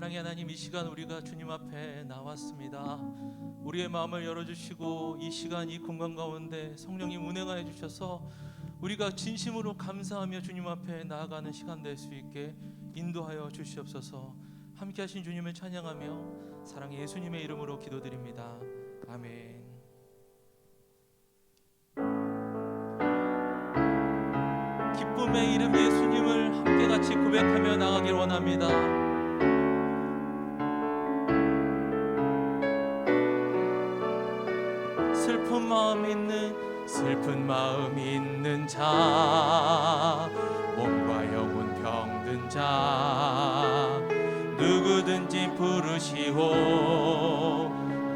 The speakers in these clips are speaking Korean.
사랑의 하나님, 이 시간 우리가 주님 앞에 나왔습니다. 우리의 마음을 열어주시고 이 시간 이 공간 가운데 성령님 운행하여 주셔서 우리가 진심으로 감사하며 주님 앞에 나아가는 시간 될 수 있게 인도하여 주시옵소서. 함께 하신 주님을 찬양하며 사랑의 예수님의 이름으로 기도드립니다. 아멘. 기쁨의 이름 예수님을 함께 같이 고백하며 나가길 원합니다. 슬픈 마음 있는 자, 몸과 영혼 병든 자, 누구든지 부르시오.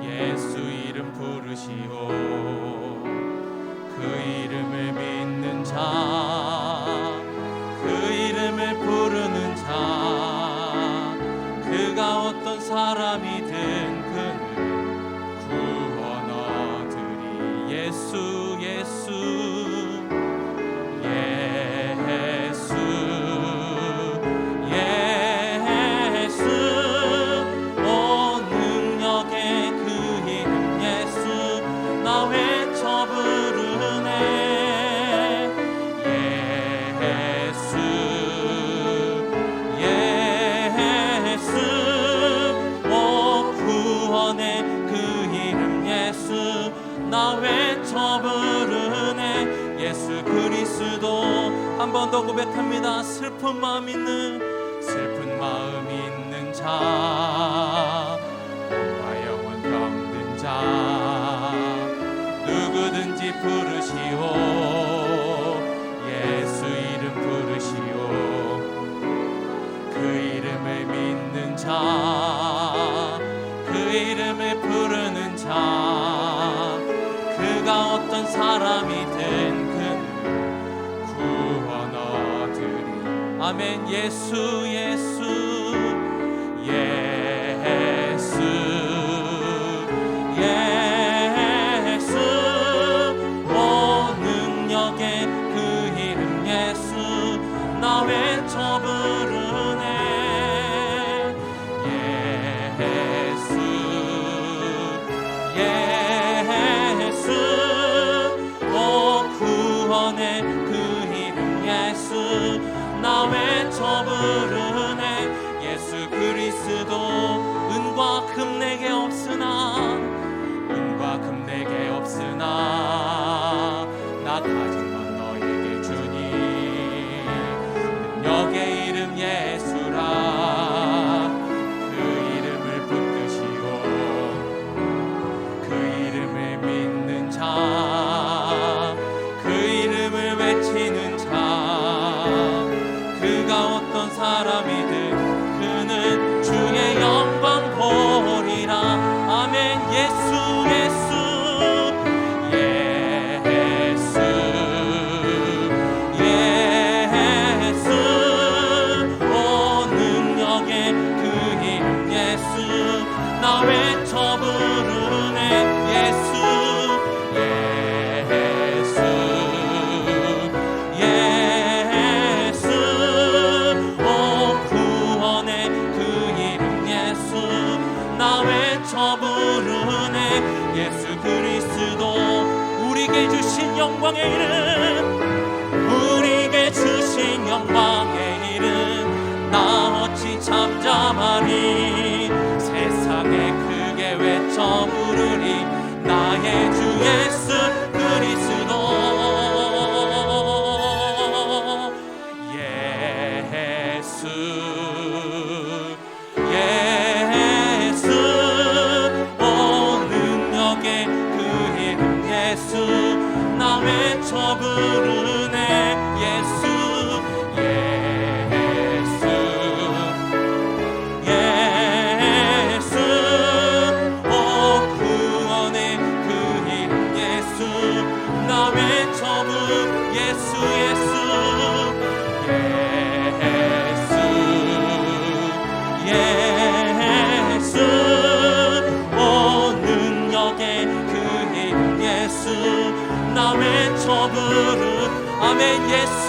예수 이름 부르시오. 그 이름을 믿는 자, 그 이름을 부르는 자, 그가 어떤 사람이든 그는 구원 얻으리. 예수 예수 예수 예수, 오 능력의 그 이름 예수, 나 외쳐 부르네. 예수 예수, 오 구원의 그 이름 예수, 나 외쳐 부르네. 예수 그리스도. 한 번 더 고백합니다. 슬픈 마음 있는 자, 몸과 영혼 병든 자, 누구든지 부르시오. 예수 이름 부르시오. 그 이름을 믿는 자, 그 이름을 부르는 자, 그가 어떤 사람이든 그는 구원 얻으리. 아멘. 예수 예수 예수 예수, 오 능력의 그 이름 예수, 나 외쳐 부르네. 예수 예수, 오 구원의 그 이름 예수, 나 외쳐 부르네. 예수 그리스도. 은과 금 내게 없으나, 은과 금 내게 없으나, 나 가진 건 너에게 주니. 능력의 이름 예수라. 그 이름을 붙드시오. 그 이름을 믿는 자, 그 이름을 외치는 자, 그가 어떤 사람이든 그는 주의 영광 보리라. 아멘. 예수 예수 예수 예수, 오 능력의 그 이름 예수, 나 외쳐 부르네. 예수 예수 예수, 오 구원의 그 이름 예수, 나 외쳐 부르네. 예수 그리스도. 우리에게 주신 영광의 이름, 우리에게 주신 영광의 이름, 나 어찌 잠잠하리. 세상에 크게 외쳐 부르리. 나의 주 예수 그리스도. 예수 예수, 오 능력의 그 이름 예수, 나 외쳐 부르네. 예수 예수 예수, 오 구원의 그 이름 예수, 나 외쳐 부르네. 예수 예수 예수, 오 능력의 그 이름 예수, 나 외쳐 부르. 아멘. 예수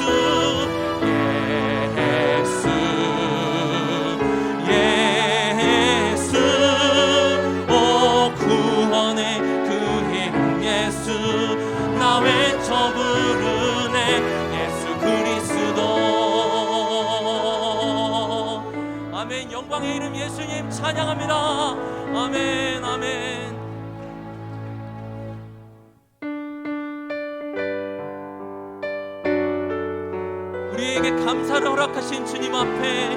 예수 예수, 예수 그리스도. 아멘. 영광의 이름 예수님 찬양합니다. 아멘 아멘. 우리에게 감사를 허락하신 주님 앞에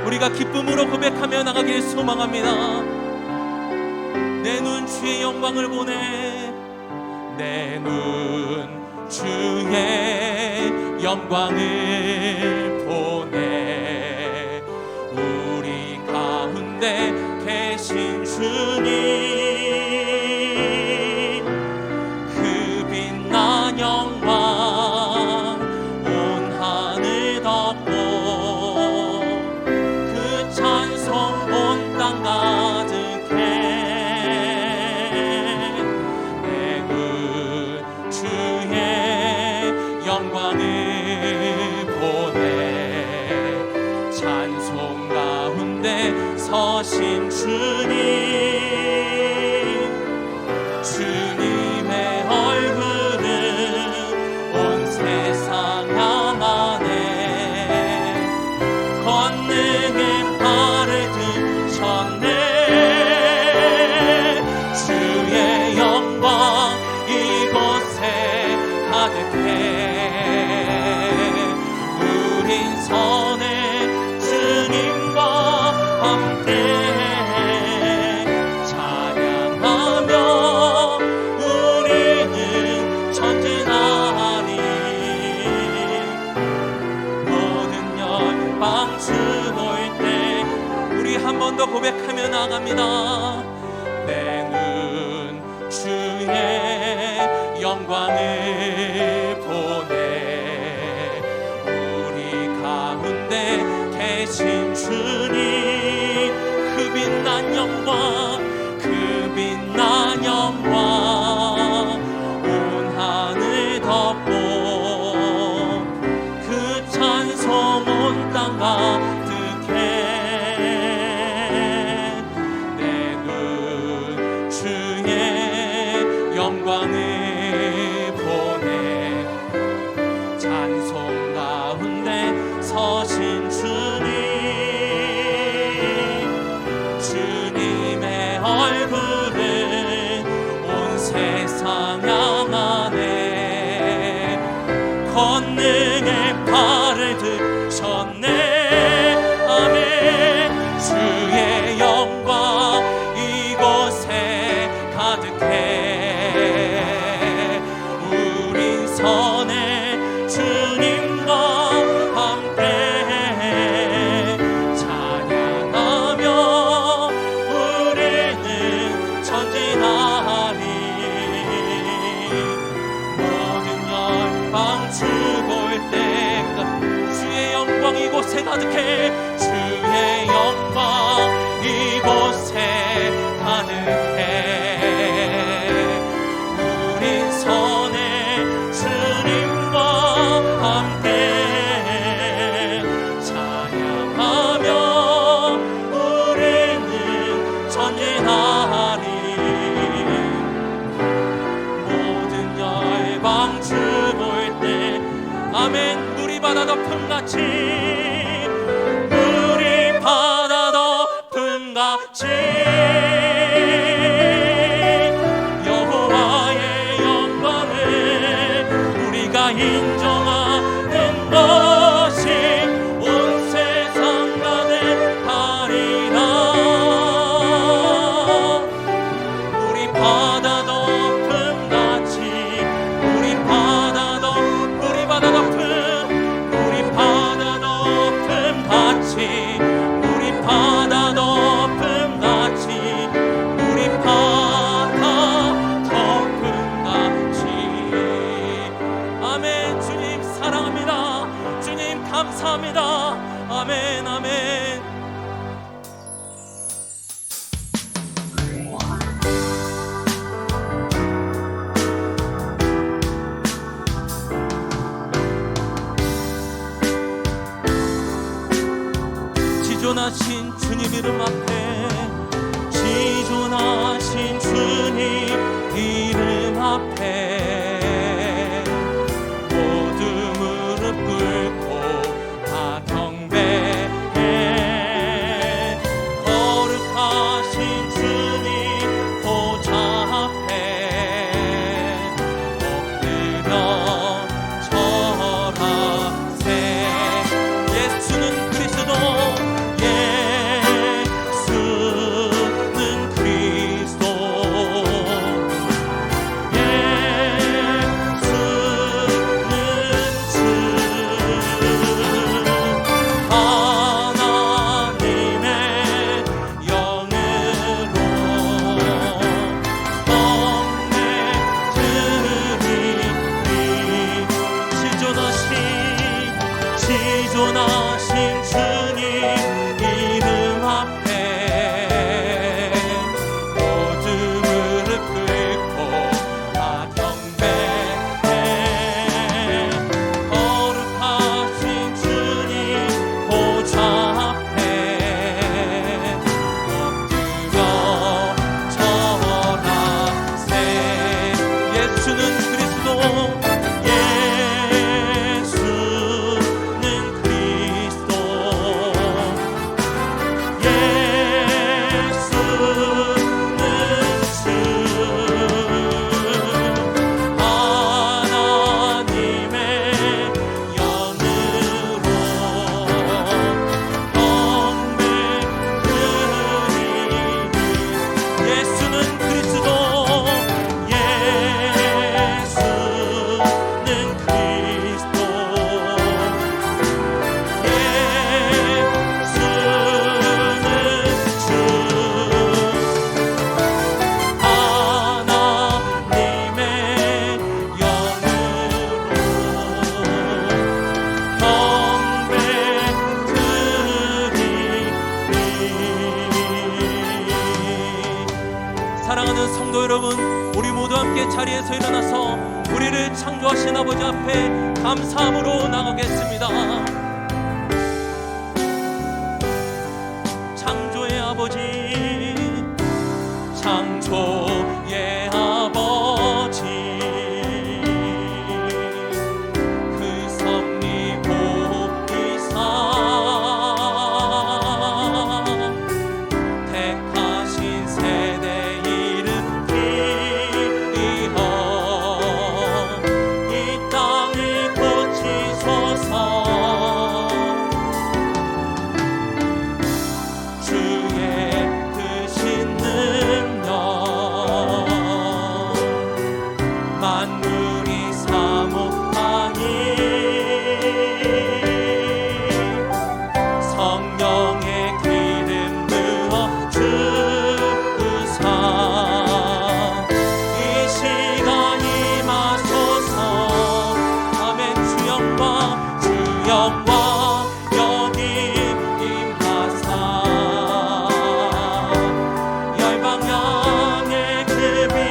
우리가 기쁨으로 고백하며 나가길 소망합니다. 내 눈 주의 영광을 보내. 내 눈 주의 영광을 보내. 우리 가운데 계신 주님 그 빛난 영광 온 하늘 덮고 그 찬송 온 땅 가득해. 내 눈 주의 영광을 보내. 찬송 가운데 서신 주님, 주님의 얼굴은 온 세상 향하네. 권능의 발을 드셨네. 주의 영광 이곳에 가득해. 우린 선의 주님과 함께 찬양하며 우리는 전진하리. 모든 열방 주 볼 때 우리 한 번 더 고백하며 나갑니다. 내 눈 주의 영광을 보내. 우리 가운데 계신 주님 그 빛난 영광, 그 빛난 영광 온 하늘 덮고 그 찬송 온 땅 가득해. 내 눈 주의 영광을 보내. 찬송 가운데 서신 주님, 주님의 얼굴을 온 세상 향하네. 권능의 발을 드셨네. 아멘. 주의 영광 이곳에 가득해. 우린 선의 주님과 함께 찬양하며 우리는 전진하리. 모든 열방 주 볼 때 주의 영광 이곳에 가득해. 주의 영광 이곳에 가득해. 우린 선의 주님과 함께 찬양하며 우리는 전진하리. 모든 열방 주 볼 때 아멘. 물이 바다 덮음같이, 물이 바다 덮음같이 여호와의 영광을 우리가 인정하는 것이 온 세상 가득하리라. 우리 바다 덮음같이, 우리 바다 덮음, 우리 바다 덮음, 우리 바다 덮음같이, 우리 바다 덮음같이, 우리 바다 덮음같이. 아멘. 주님 사랑합니다. 주님 감사합니다. 아멘 아멘. 지존하신 주님 이름 앞에, 지존하신 주님 이름 앞에 모든 예수는 그리스도 사랑하는 성도 여러분, 우리 모두 함께 자리에서 일어나서 우리를 창조하신 아버지 앞에 감사함으로 나가겠습니다. 창조의 아버지, 창조의 아버지, 그 섭리 보이사 택하신 세대 만물이 사모하니 성령의 기름 부어 주사 이 시간 임하소서. 아멘. 주영과 여기 임하사 열방향의 그 빛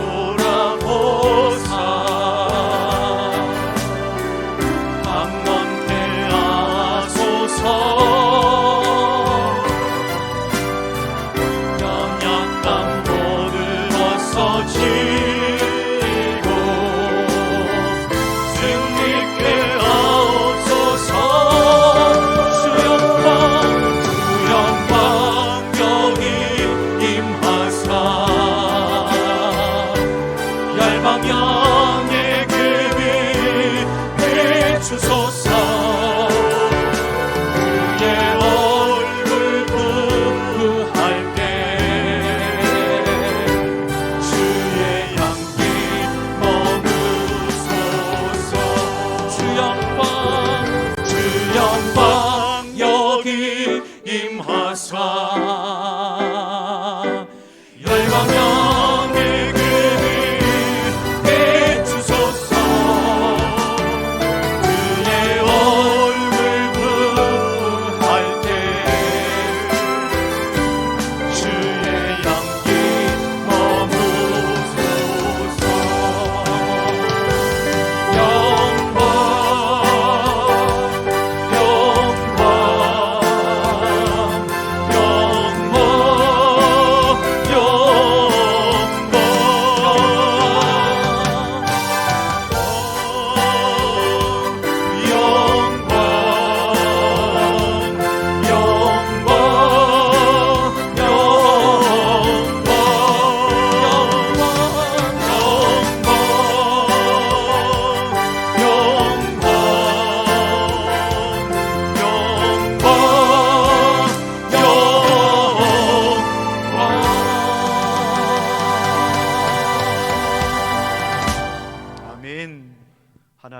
우리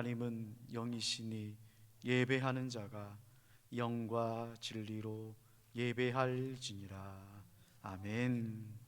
하나님은 영이시니 예배하는 자가 영과 진리로 예배할지니라. 아멘.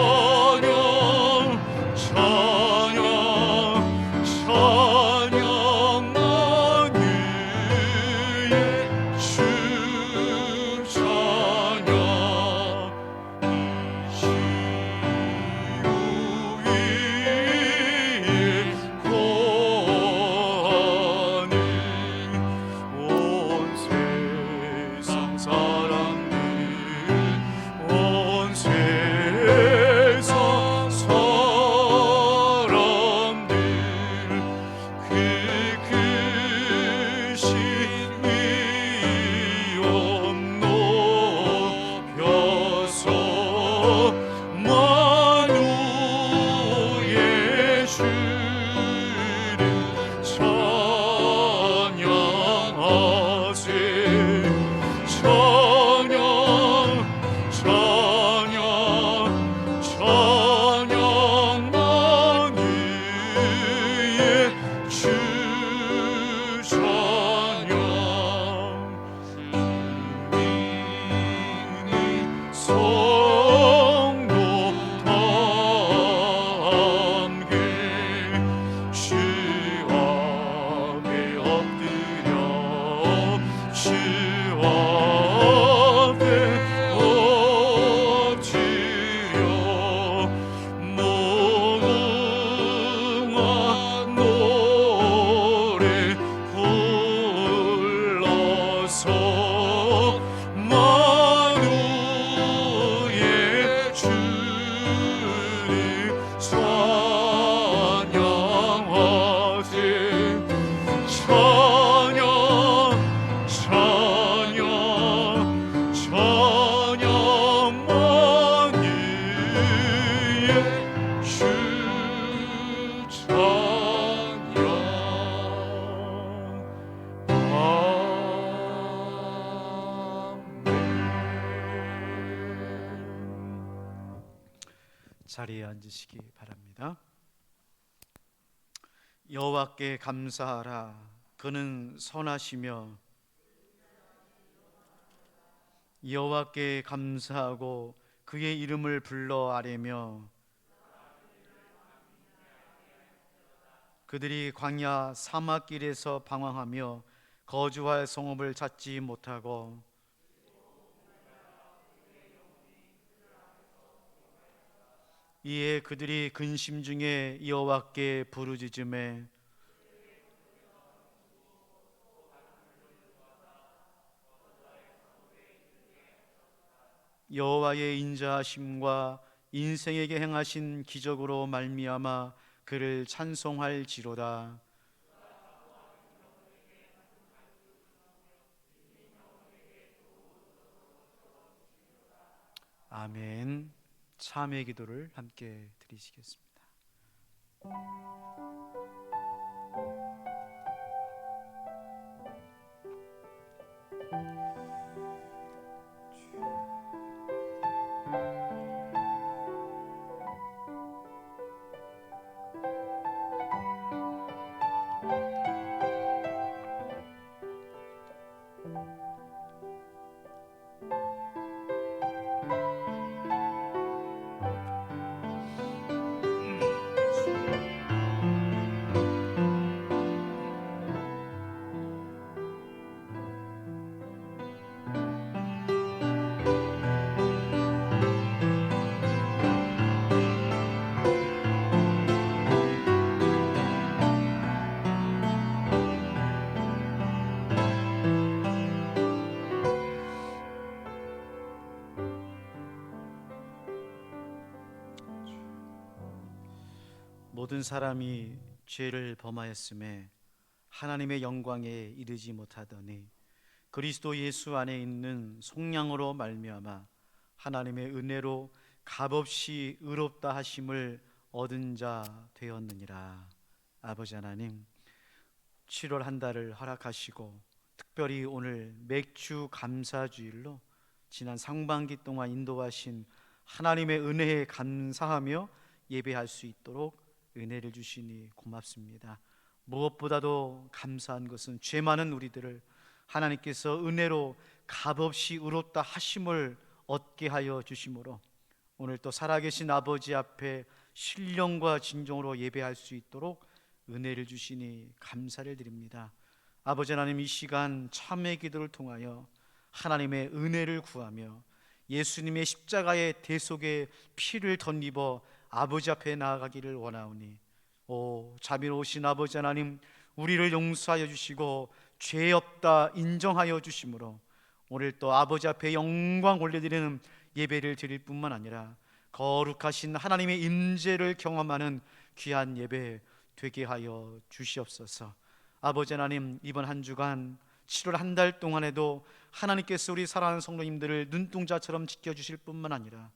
찬양 찬양 자리에 앉으시기 바랍니다. 여호와께 감사하라. 그는 선하시며 여호와께 감사하고 그의 이름을 불러 아뢰며 그들이 광야 사막길에서 방황하며 거주할 성읍을 찾지 못하고 이에 그들이 근심 중에 여호와께 부르짖음에 여호와의 인자하심과 인생에게 행하신 기적으로 말미암아 그를 찬송할지로다. 아멘. 참회 기도를 함께 드리시겠습니다. 모든 사람이 죄를 범하였음에 하나님의 영광에 이르지 못하더니 그리스도 예수 안에 있는 속량으로 말미암아 하나님의 은혜로 값없이 의롭다 하심을 얻은 자 되었느니라. 아버지 하나님, 7월 한 달을 허락하시고 특별히 오늘 맥주 감사주일로 지난 상반기 동안 인도하신 하나님의 은혜에 감사하며 예배할 수 있도록 은혜를 주시니 고맙습니다. 무엇보다도 감사한 것은 죄 많은 우리들을 하나님께서 은혜로 값없이 의롭다 하심을 얻게 하여 주심으로 오늘 또 살아계신 아버지 앞에 신령과 진정으로 예배할 수 있도록 은혜를 주시니 감사를 드립니다. 아버지 하나님, 이 시간 참회 기도를 통하여 하나님의 은혜를 구하며 예수님의 십자가의 대속의 피를 덧입어 아버지 앞에 나아가기를 원하오니, 오 자비로우신 아버지 하나님, 우리를 용서하여 주시고 죄 없다 인정하여 주심으로 오늘 또 아버지 앞에 영광 올려드리는 예배를 드릴 뿐만 아니라 거룩하신 하나님의 임재를 경험하는 귀한 예배 되게 하여 주시옵소서. 아버지 하나님, 이번 한 주간 7월 한 달 동안에도 하나님께서 우리 사랑하는 성도님들을 눈동자처럼 지켜주실 뿐만 아니라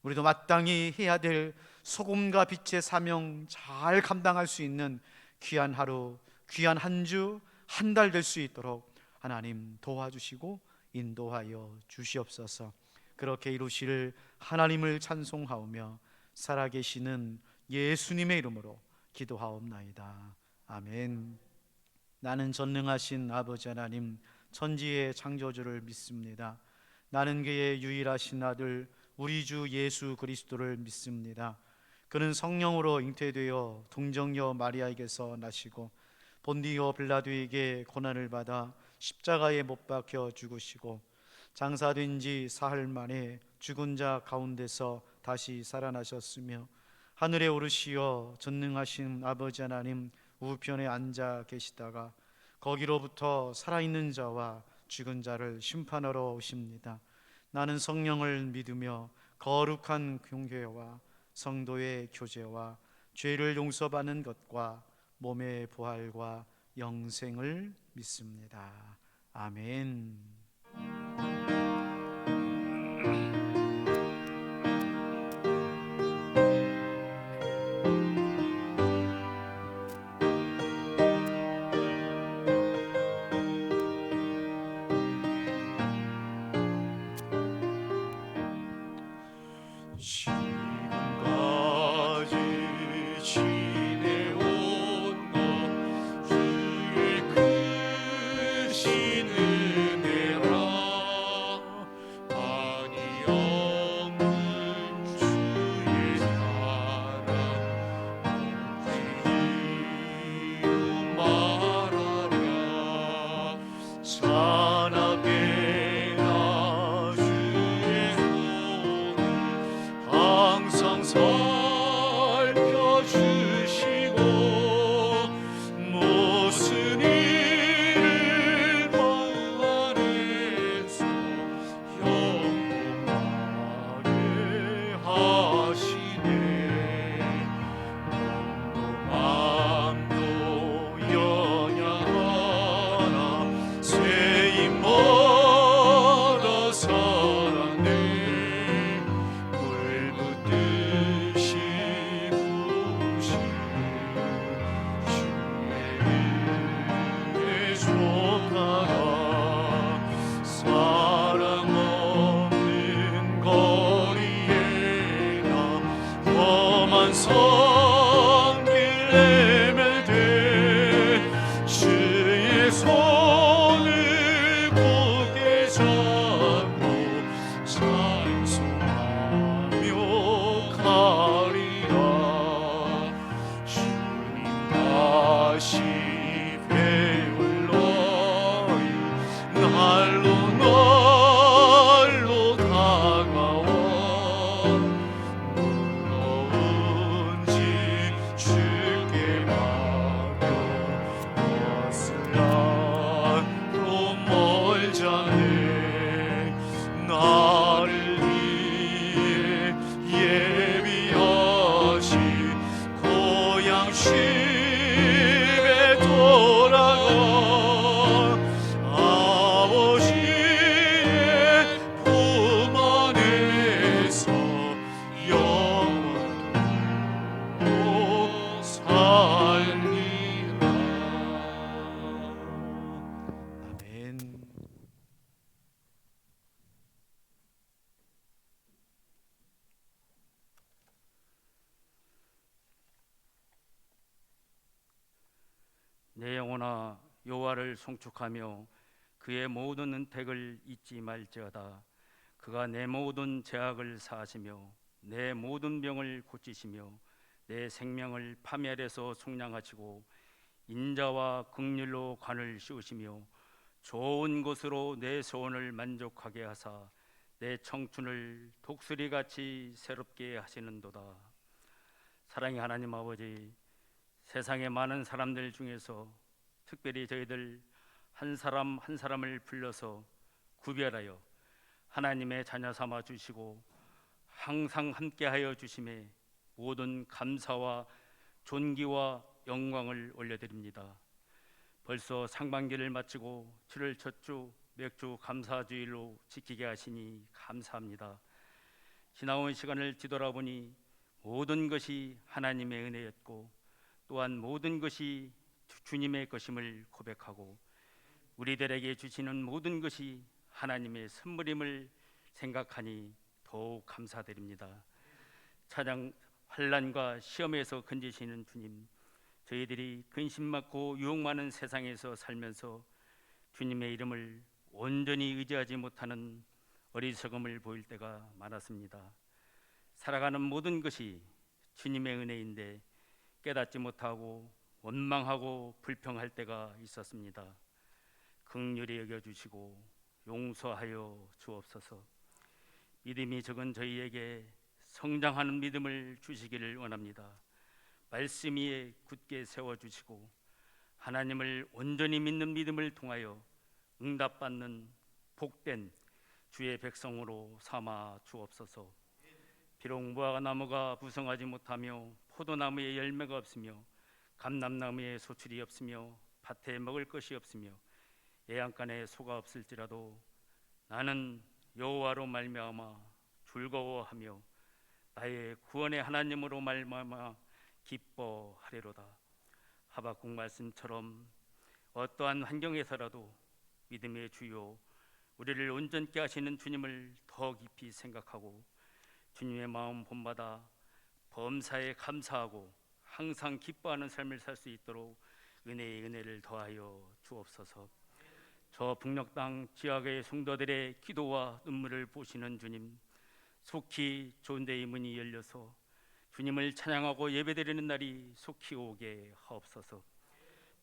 우리도 마땅히 해야 될 소금과 빛의 사명 잘 감당할 수 있는 귀한 하루, 귀한 한 주, 한 달 될 수 있도록 하나님 도와주시고 인도하여 주시옵소서. 그렇게 이루실 하나님을 찬송하오며 살아계시는 예수님의 이름으로 기도하옵나이다. 아멘. 나는 전능하신 아버지 하나님, 천지의 창조주를 믿습니다. 나는 그의 유일하신 아들 우리 주 예수 그리스도를 믿습니다. 그는 성령으로 잉태되어 동정녀 마리아에게서 나시고 본디오 빌라도에게 고난을 받아 십자가에 못 박혀 죽으시고 장사된 지 사흘 만에 죽은 자 가운데서 다시 살아나셨으며 하늘에 오르시어 전능하신 아버지 하나님 우편에 앉아 계시다가 거기로부터 살아있는 자와 죽은 자를 심판하러 오십니다. 나는 성령을 믿으며 거룩한 교회와 성도의 교제와 죄를 용서받는 것과 몸의 부활과 영생을 믿습니다. 아멘. 지금과 주신 은혜라 아니 없는 주의 사랑 이루 말하라 찬하게나 주의 손을 항상 살펴주시고 무슨 일을 만나서 영원하게 하시네 마음도 연약하나 세임 얻어 살았네 물 붓듯이 부신 주의 속하라 사랑 없는 거리에 나 험한 성길 내밀되 주의 손을 굳게 잡고 찬송하며 가리라 주님 다시 배울 너희 날로 다가와 무거운지 주께 맡겨 것을 나도 멀잖네 나를 위해 예비하신 고향 집에 돌아가 아버지의 품 안에서 영원토록 살리라 아멘. 내 영혼아 여호와를 송축하며 그의 모든 은택을 잊지 말지어다. 그가 내 모든 죄악을 사하시며 내 모든 병을 고치시며 내 생명을 파멸에서 속량하시고 인자와 긍휼로 관을 씌우시며 좋은 것으로 내 소원을 만족하게 하사 내 청춘을 독수리같이 새롭게 하시는도다. 사랑의 하나님 아버지, 세상의 많은 사람들 중에서 특별히 저희들 한 사람 한 사람을 불러서 구별하여 하나님의 자녀 삼아 주시고 항상 함께하여 주심에 모든 감사와 존귀와 영광을 올려드립니다. 벌써 상반기를 마치고 7월 첫 주 맥주 감사주일로 지키게 하시니 감사합니다. 지나온 시간을 뒤돌아보니 모든 것이 하나님의 은혜였고 또한 모든 것이 주님의 것임을 고백하고 우리들에게 주시는 모든 것이 하나님의 선물임을 생각하니 더욱 감사드립니다. 차장 환난과 시험에서 건지시는 주님, 저희들이 근심 많고 유혹 많은 세상에서 살면서 주님의 이름을 온전히 의지하지 못하는 어리석음을 보일 때가 많았습니다. 살아가는 모든 것이 주님의 은혜인데 깨닫지 못하고 원망하고 불평할 때가 있었습니다. 긍휼히 여겨주시고 용서하여 주옵소서. 믿음이 적은 저희에게 성장하는 믿음을 주시기를 원합니다. 말씀 위에 굳게 세워주시고 하나님을 온전히 믿는 믿음을 통하여 응답받는 복된 주의 백성으로 삼아 주옵소서. 비록 무화과나무가 부성하지 못하며 포도나무에 열매가 없으며 감람나무에 소출이 없으며 밭에 먹을 것이 없으며 애양간에 소가 없을지라도 나는 여호와로 말미암아 즐거워하며 나의 구원의 하나님으로 말미암아 기뻐하리로다. 하박국 말씀처럼 어떠한 환경에서라도 믿음의 주요 우리를 온전케 하시는 주님을 더 깊이 생각하고 주님의 마음 본받아 범사에 감사하고 항상 기뻐하는 삶을 살 수 있도록 은혜의 은혜를 더하여 주옵소서. 저 북녘 땅 지하의 성도들의 기도와 눈물을 보시는 주님, 속히 존대의 문이 열려서 주님을 찬양하고 예배드리는 날이 속히 오게 하옵소서.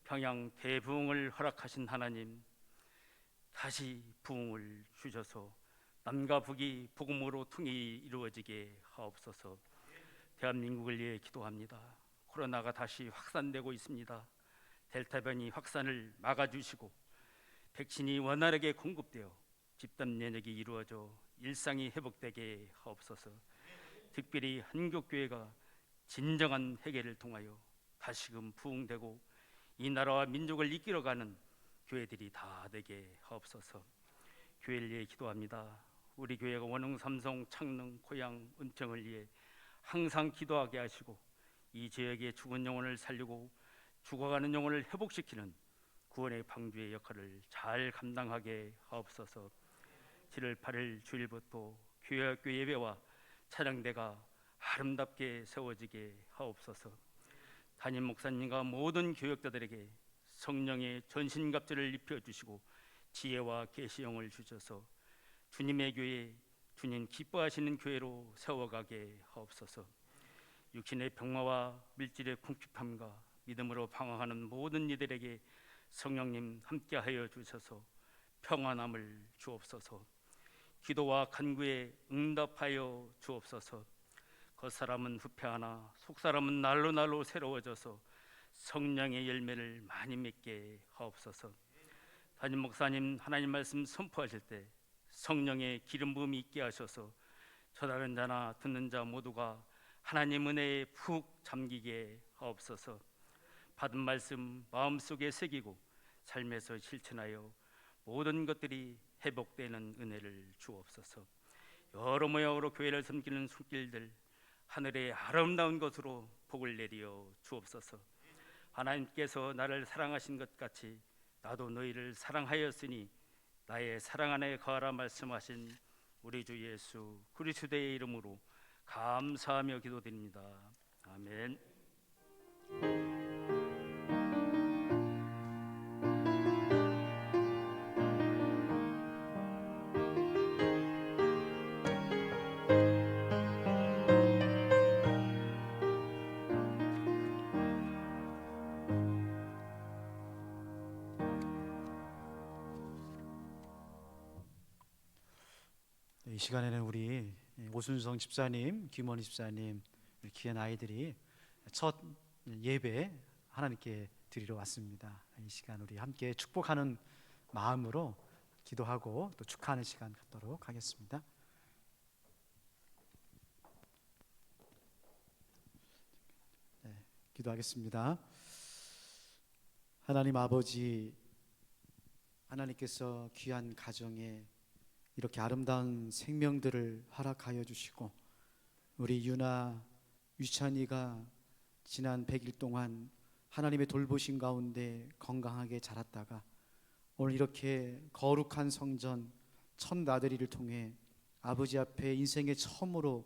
평양 대부흥을 허락하신 하나님, 다시 부흥을 주셔서 남과 북이 복음으로 통일이 이루어지게 하옵소서. 대한민국을 위해 기도합니다. 코로나가 다시 확산되고 있습니다. 델타 변이 확산을 막아주시고 백신이 원활하게 공급되어 집단 면역이 이루어져 일상이 회복되게 하옵소서. 특별히 한국교회가 진정한 회개를 통하여 다시금 부흥되고 이 나라와 민족을 이끌어가는 교회들이 다 되게 하옵소서. 교회를 위해 기도합니다. 우리 교회가 원흥, 삼성, 창릉, 고양, 은평을 위해 항상 기도하게 하시고 이 지역의 죽은 영혼을 살리고 죽어가는 영혼을 회복시키는 구원의 방주의 역할을 잘 감당하게 하옵소서. 7월 8일 주일부터 교회학교 예배와 찬양대가 아름답게 세워지게 하옵소서. 담임 목사님과 모든 교역자들에게 성령의 전신갑주를 입혀주시고 지혜와 계시형을 주셔서 주님의 교회, 주님 기뻐하시는 교회로 세워가게 하옵소서. 육신의 병마와 물질의 궁핍함과 믿음으로 방황하는 모든 이들에게 성령님 함께하여 주셔서 평안함을 주옵소서. 기도와 간구에 응답하여 주옵소서. 겉사람은 후패하나 속사람은 날로 새로워져서 성령의 열매를 많이 맺게 하옵소서. 담임 목사님 하나님 말씀 선포하실 때 성령의 기름 부음이 있게 하셔서 전하는 자나 듣는 자 모두가 하나님 은혜에 푹 잠기게 하옵소서. 받은 말씀 마음속에 새기고 삶에서 실천하여 모든 것들이 회복되는 은혜를 주옵소서. 여러 모양으로 교회를 섬기는 손길들 하늘의 아름다운 것으로 복을 내리어 주옵소서. 하나님께서 나를 사랑하신 것 같이 나도 너희를 사랑하였으니 나의 사랑 안에 거하라 말씀하신 우리 주 예수 그리스도의 이름으로 감사하며 기도드립니다. 아멘. 이 시간에는 우리 오순성 집사님, 김원희 집사님, 우리 귀한 아이들이 첫 예배 하나님께 드리러 왔습니다. 이 시간 우리 함께 축복하는 마음으로 기도하고 또 축하하는 시간 갖도록 하겠습니다. 기도하겠습니다. 하나님 아버지, 하나님께서 귀한 가정에 이렇게 아름다운 생명들을 허락하여 주시고 우리 유나, 유찬이가 지난 100일 동안 하나님의 돌보심 가운데 건강하게 자랐다가 오늘 이렇게 거룩한 성전 첫 나들이를 통해 아버지 앞에 인생의 처음으로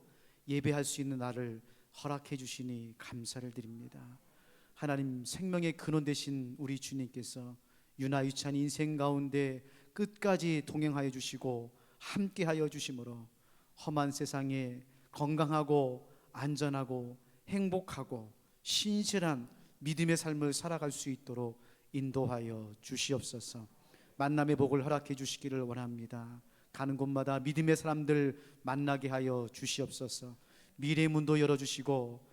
예배할 수 있는 날을 허락해 주시니 감사를 드립니다. 하나님, 생명의 근원 되신 우리 주님께서 유나, 유찬이 인생 가운데 끝까지 동행하여 주시고 함께하여 주심으로 험한 세상에 건강하고 안전하고 행복하고 신실한 믿음의 삶을 살아갈 수 있도록 인도하여 주시옵소서. 만남의 복을 허락해 주시기를 원합니다. 가는 곳마다 믿음의 사람들 만나게 하여 주시옵소서. 미래의 문도 열어주시고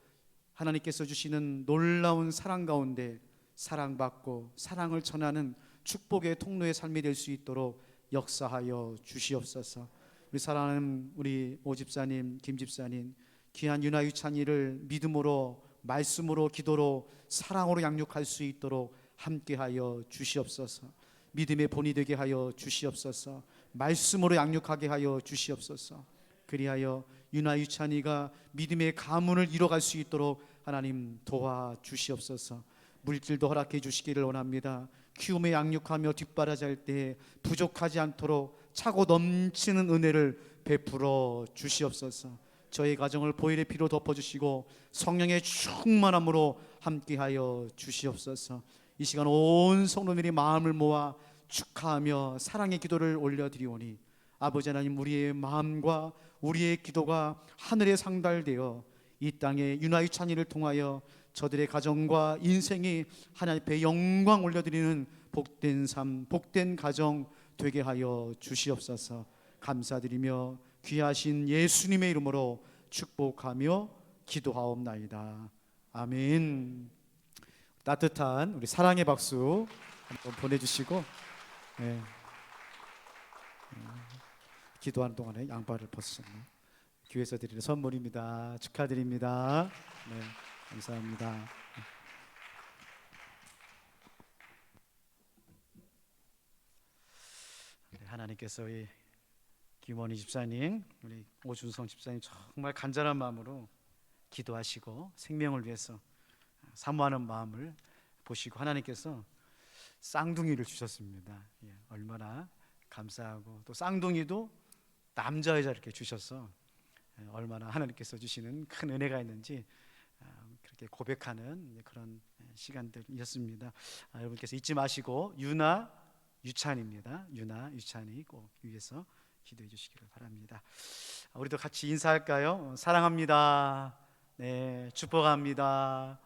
하나님께서 주시는 놀라운 사랑 가운데 사랑받고 사랑을 전하는 축복의 통로의 삶이 될 수 있도록 역사하여 주시옵소서. 우리 사랑하는 우리 오 집사님, 김 집사님, 귀한 유나, 유찬이를 믿음으로, 말씀으로, 기도로, 사랑으로 양육할 수 있도록 함께하여 주시옵소서. 믿음의 본이 되게 하여 주시옵소서. 말씀으로 양육하게 하여 주시옵소서. 그리하여 유나, 유찬이가 믿음의 가문을 이뤄갈 수 있도록 하나님 도와주시옵소서. 물질도 허락해 주시기를 원합니다. 키움에 양육하며 뒷바라지할 때 부족하지 않도록 차고 넘치는 은혜를 베풀어 주시옵소서. 저희 가정을 보혈의 피로 덮어주시고 성령의 충만함으로 함께하여 주시옵소서. 이 시간 온 성도들이 마음을 모아 축하하며 사랑의 기도를 올려드리오니 아버지 하나님, 우리의 마음과 우리의 기도가 하늘에 상달되어 이 땅의 유나이찬이를 통하여 저들의 가정과 인생이 하나님 앞에 영광 올려드리는 복된 삶, 복된 가정 되게 하여 주시옵소서. 감사드리며 귀하신 예수님의 이름으로 축복하며 기도하옵나이다. 아멘. 따뜻한 우리 사랑의 박수 한번 보내주시고, 네. 기도하는 동안에 양발을 벗으셨네요. 교회에서 드리는 선물입니다. 축하드립니다. 네, 감사합니다. 하나님께서 이 김원희 집사님, 우리 오준성 집사님 정말 간절한 마음으로 기도하시고 생명을 위해서 사모하는 마음을 보시고 하나님께서 쌍둥이를 주셨습니다. 얼마나 감사하고, 또 쌍둥이도 남자 여자 이렇게 주셔서 얼마나 하나님께서 주시는 큰 은혜가 있는지 그렇게 고백하는 그런 시간들이었습니다. 여러분께서 잊지 마시고 유나 유찬입니다. 유나 유찬이 꼭 위해서 기도해 주시기를 바랍니다. 우리도 같이 인사할까요? 사랑합니다. 네, 축복합니다.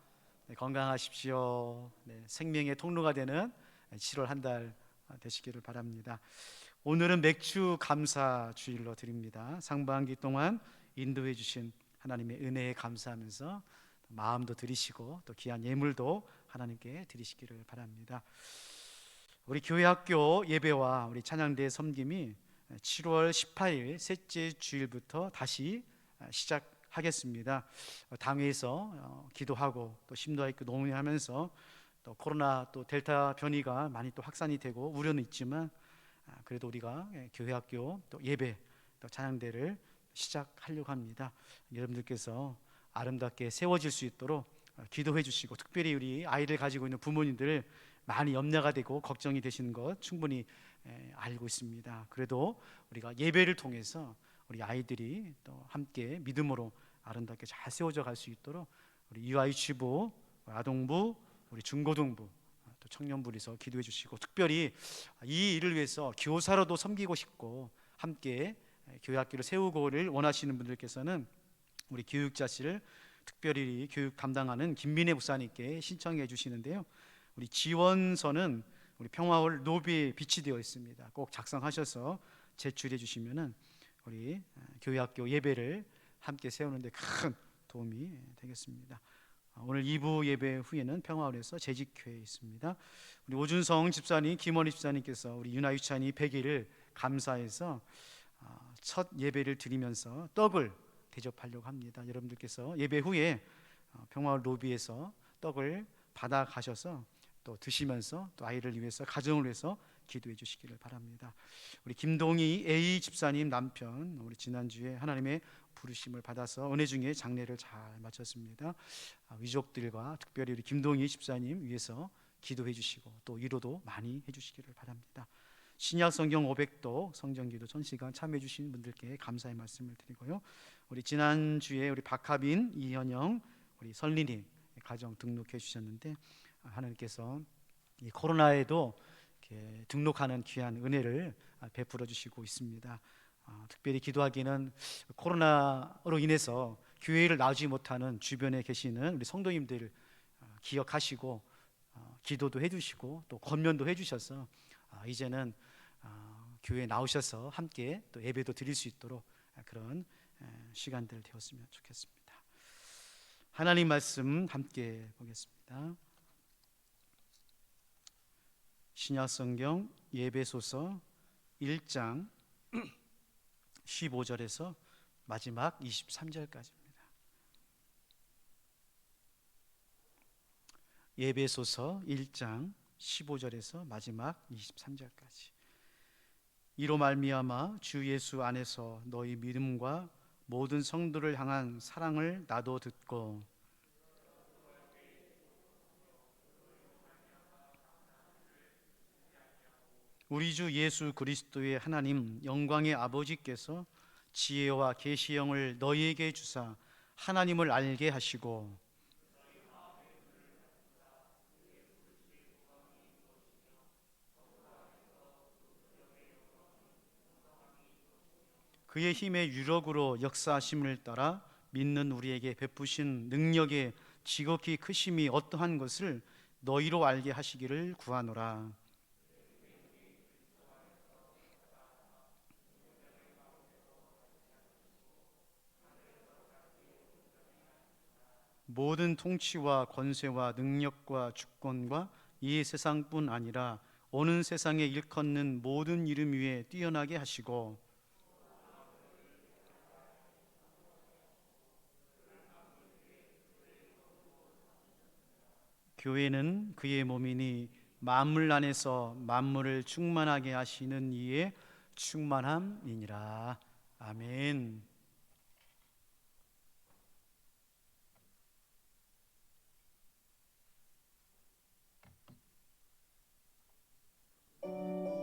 네, 건강하십시오. 네, 생명의 통로가 되는 7월 한 달 되시기를 바랍니다. 오늘은 맥주 감사 주일로 드립니다. 상반기 동안 인도해 주신 하나님의 은혜에 감사하면서 마음도 드리시고 또 귀한 예물도 하나님께 드리시기를 바랍니다. 우리 교회 학교 예배와 우리 찬양대 섬김이 7월 18일 셋째 주일부터 다시 시작하겠습니다. 당회에서 기도하고 또 심도와 있고 논의하면서 또 코로나 또 델타 변이가 많이 또 확산이 되고 우려는 있지만 그래도 우리가 교회 학교 또 예배 또 찬양대를 시작하려고 합니다. 여러분들께서 아름답게 세워질 수 있도록 기도해 주시고, 특별히 우리 아이를 가지고 있는 부모님들 많이 염려가 되고 걱정이 되시는 것 충분히 알고 있습니다. 그래도 우리가 예배를 통해서 우리 아이들이 또 함께 믿음으로 아름답게 잘 세워져 갈 수 있도록 우리 유아유치부, 아동부, 우리 중고등부, 또 청년부에서 기도해 주시고, 특별히 이 일을 위해서 교사로도 섬기고 싶고 함께 교회학교를 세우고를 원하시는 분들께서는 우리 교육자실을 특별히 교육 담당하는 김민혜 목사님께 신청해 주시는데요. 우리 지원서는 우리 평화홀 로비에 비치되어 있습니다. 꼭 작성하셔서 제출해 주시면은 우리 교회학교 예배를 함께 세우는데 큰 도움이 되겠습니다. 오늘 2부 예배 후에는 평화홀에서 재직회에 있습니다. 우리 오준성 집사님, 김원희 집사님께서 우리 유나유찬이 100일을 감사해서 첫 예배를 드리면서 떡을 대접하려고 합니다. 여러분들께서 예배 후에 평화홀 로비에서 떡을 받아 가셔서 또 드시면서 또 아이를 위해서, 가정을 위해서 기도해 주시기를 바랍니다. 우리 김동희 A 집사님 남편, 우리 지난주에 하나님의 부르심을 받아서 은혜 중에 장례를 잘 마쳤습니다. 위족들과 특별히 우리 김동희 집사님 위해서 기도해 주시고 또 위로도 많이 해 주시기를 바랍니다. 신약 성경 500도 성경기도 전시간 참여해 주신 분들께 감사의 말씀을 드리고요. 우리 지난주에 우리 박하빈, 이현영, 우리 설리님 가정 등록해 주셨는데 하나님께서 이 코로나에도 이렇게 등록하는 귀한 은혜를 베풀어 주시고 있습니다. 특별히 기도하기는 코로나로 인해서 교회를 나오지 못하는 주변에 계시는 우리 성도님들 기억하시고 기도도 해주시고 또 권면도 해주셔서 이제는 교회에 나오셔서 함께 또 예배도 드릴 수 있도록 그런 시간들 되었으면 좋겠습니다. 하나님 말씀 함께 보겠습니다. 신약성경 예배소서 1장 15절에서 마지막 23절까지입니다. 예배소서 1장 15절에서 마지막 23절까지. 이로 말미암아 주 예수 안에서 너희 믿음과 모든 성도를 향한 사랑을 나도 듣고 우리 주 예수 그리스도의 하나님 영광의 아버지께서 지혜와 계시 영을 너희에게 주사 하나님을 알게 하시고 그의 힘의 유력으로 역사하심을 따라 믿는 우리에게 베푸신 능력의 지극히 크심이 어떠한 것을 너희로 알게 하시기를 구하노라. 모든 통치와 권세와 능력과 주권과 이 세상뿐 아니라 오는 세상에 일컫는 모든 이름 위에 뛰어나게 하시고 교회는 그의 몸이니 만물 안에서 만물을 충만하게 하시는 이의 충만함이니라. 아멘. 아멘.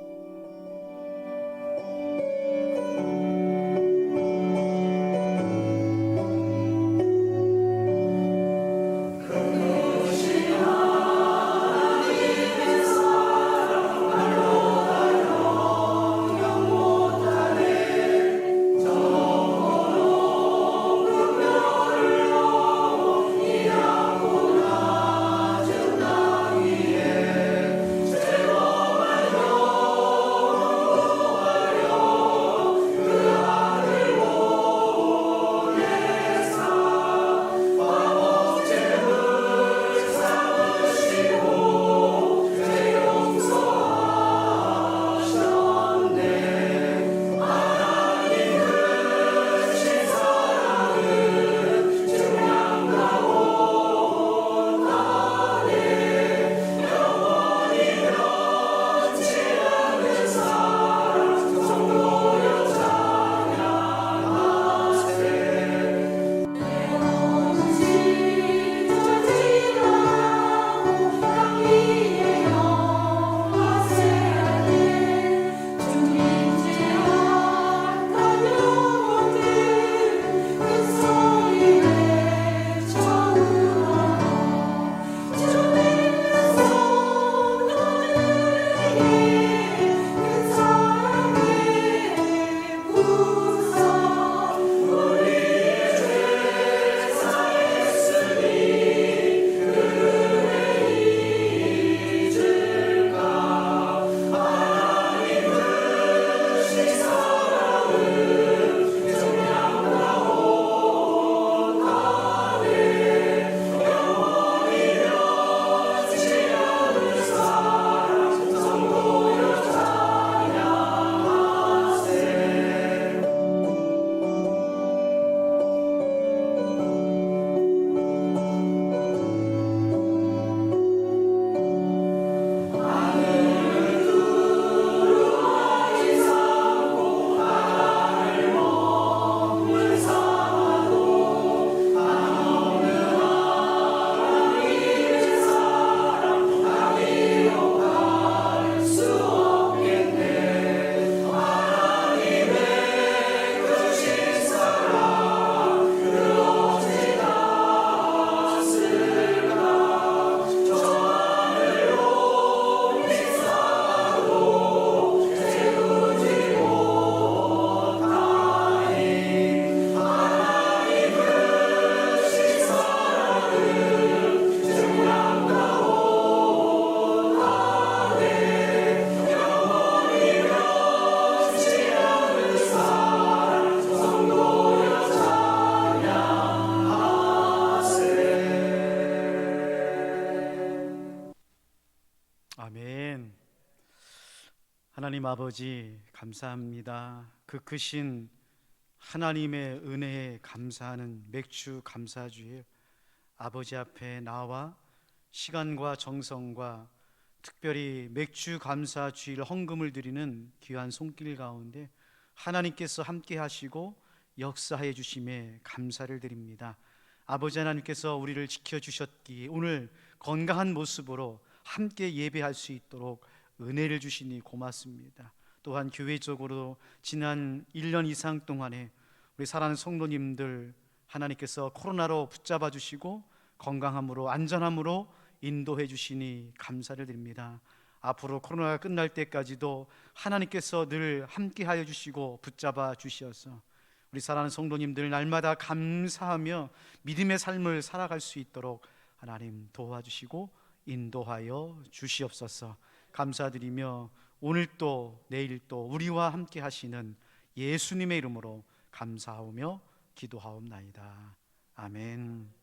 하나님 아버지 감사합니다. 그 크신 하나님의 은혜에 감사하는 맥주 감사주일 아버지 앞에 나와 시간과 정성과 특별히 맥주 감사주일 헌금을 드리는 귀한 손길 가운데 하나님께서 함께 하시고 역사해 주심에 감사를 드립니다. 아버지 하나님께서 우리를 지켜주셨기에 오늘 건강한 모습으로 함께 예배할 수 있도록 은혜를 주시니 고맙습니다. 또한 교회적으로 지난 1년 이상 동안에 우리 사랑하는 성도님들 하나님께서 코로나로 붙잡아 주시고 건강함으로 안전함으로 인도해 주시니 감사를 드립니다. 앞으로 코로나가 끝날 때까지도 하나님께서 늘 함께하여 주시고 붙잡아 주시어서 우리 사랑하는 성도님들 날마다 감사하며 믿음의 삶을 살아갈 수 있도록 하나님 도와주시고 인도하여 주시옵소서. 감사드리며 오늘 또 내일 또 우리와 함께 하시는 예수님의 이름으로 감사하며 기도하옵나이다. 아멘.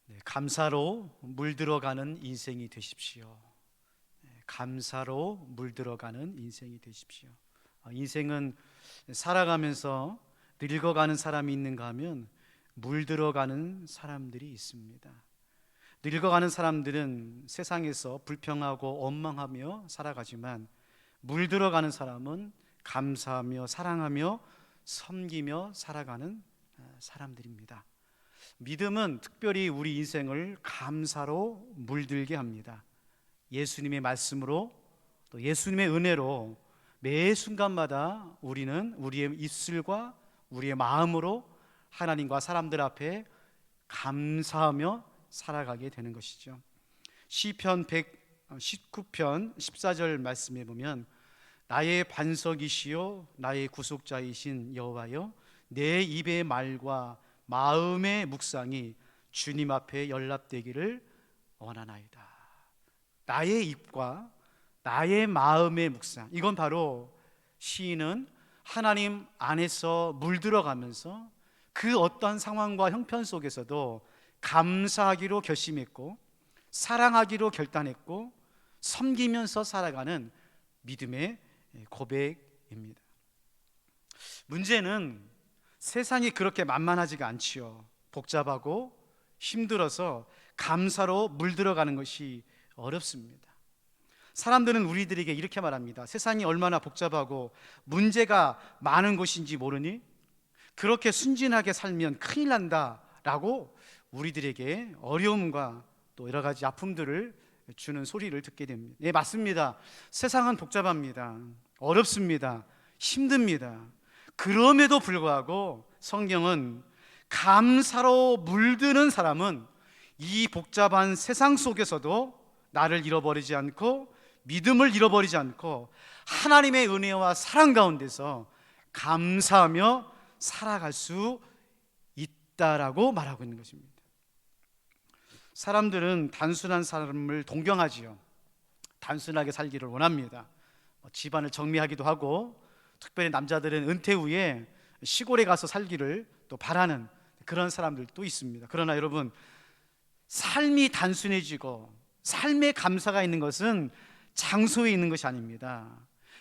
네, 감사로 물들어가는 인생이 되십시오. 감사로 물들어가는 인생이 되십시오. 인생은 살아가면서 늙어가는 사람이 있는가 하면 물들어가는 사람들이 있습니다. 늙어가는 사람들은 세상에서 불평하고 원망하며 살아가지만 물들어가는 사람은 감사하며 사랑하며 섬기며 살아가는 사람들입니다. 믿음은 특별히 우리 인생을 감사로 물들게 합니다. 예수님의 말씀으로 또 예수님의 은혜로 매 순간마다 우리는 우리의 입술과 우리의 마음으로 하나님과 사람들 앞에 감사하며 살아가게 되는 것이죠. 시편 119편 14절 말씀에 보면 나의 반석이시요 나의 구속자이신 여호와여 내 입의 말과 마음의 묵상이 주님 앞에 연락되기를 원하나이다. 나의 입과 나의 마음의 묵상, 이건 바로 시인은 하나님 안에서 물들어가면서 그 어떤 상황과 형편 속에서도 감사하기로 결심했고 사랑하기로 결단했고 섬기면서 살아가는 믿음의 고백입니다. 문제는 세상이 그렇게 만만하지가 않지요. 복잡하고 힘들어서 감사로 물들어가는 것이 어렵습니다. 사람들은 우리들에게 이렇게 말합니다. 세상이 얼마나 복잡하고 문제가 많은 것인지 모르니? 그렇게 순진하게 살면 큰일 난다 라고 우리들에게 어려움과 또 여러 가지 아픔들을 주는 소리를 듣게 됩니다. 네, 맞습니다. 세상은 복잡합니다. 어렵습니다. 힘듭니다. 그럼에도 불구하고 성경은 감사로 물드는 사람은 이 복잡한 세상 속에서도 나를 잃어버리지 않고 믿음을 잃어버리지 않고 하나님의 은혜와 사랑 가운데서 감사하며 살아갈 수 있다라고 말하고 있는 것입니다. 사람들은 단순한 사람을 동경하지요. 단순하게 살기를 원합니다. 집안을 정리하기도 하고 특별히 남자들은 은퇴 후에 시골에 가서 살기를 또 바라는 그런 사람들도 있습니다. 그러나 여러분, 삶이 단순해지고 삶의 감사가 있는 것은 장소에 있는 것이 아닙니다.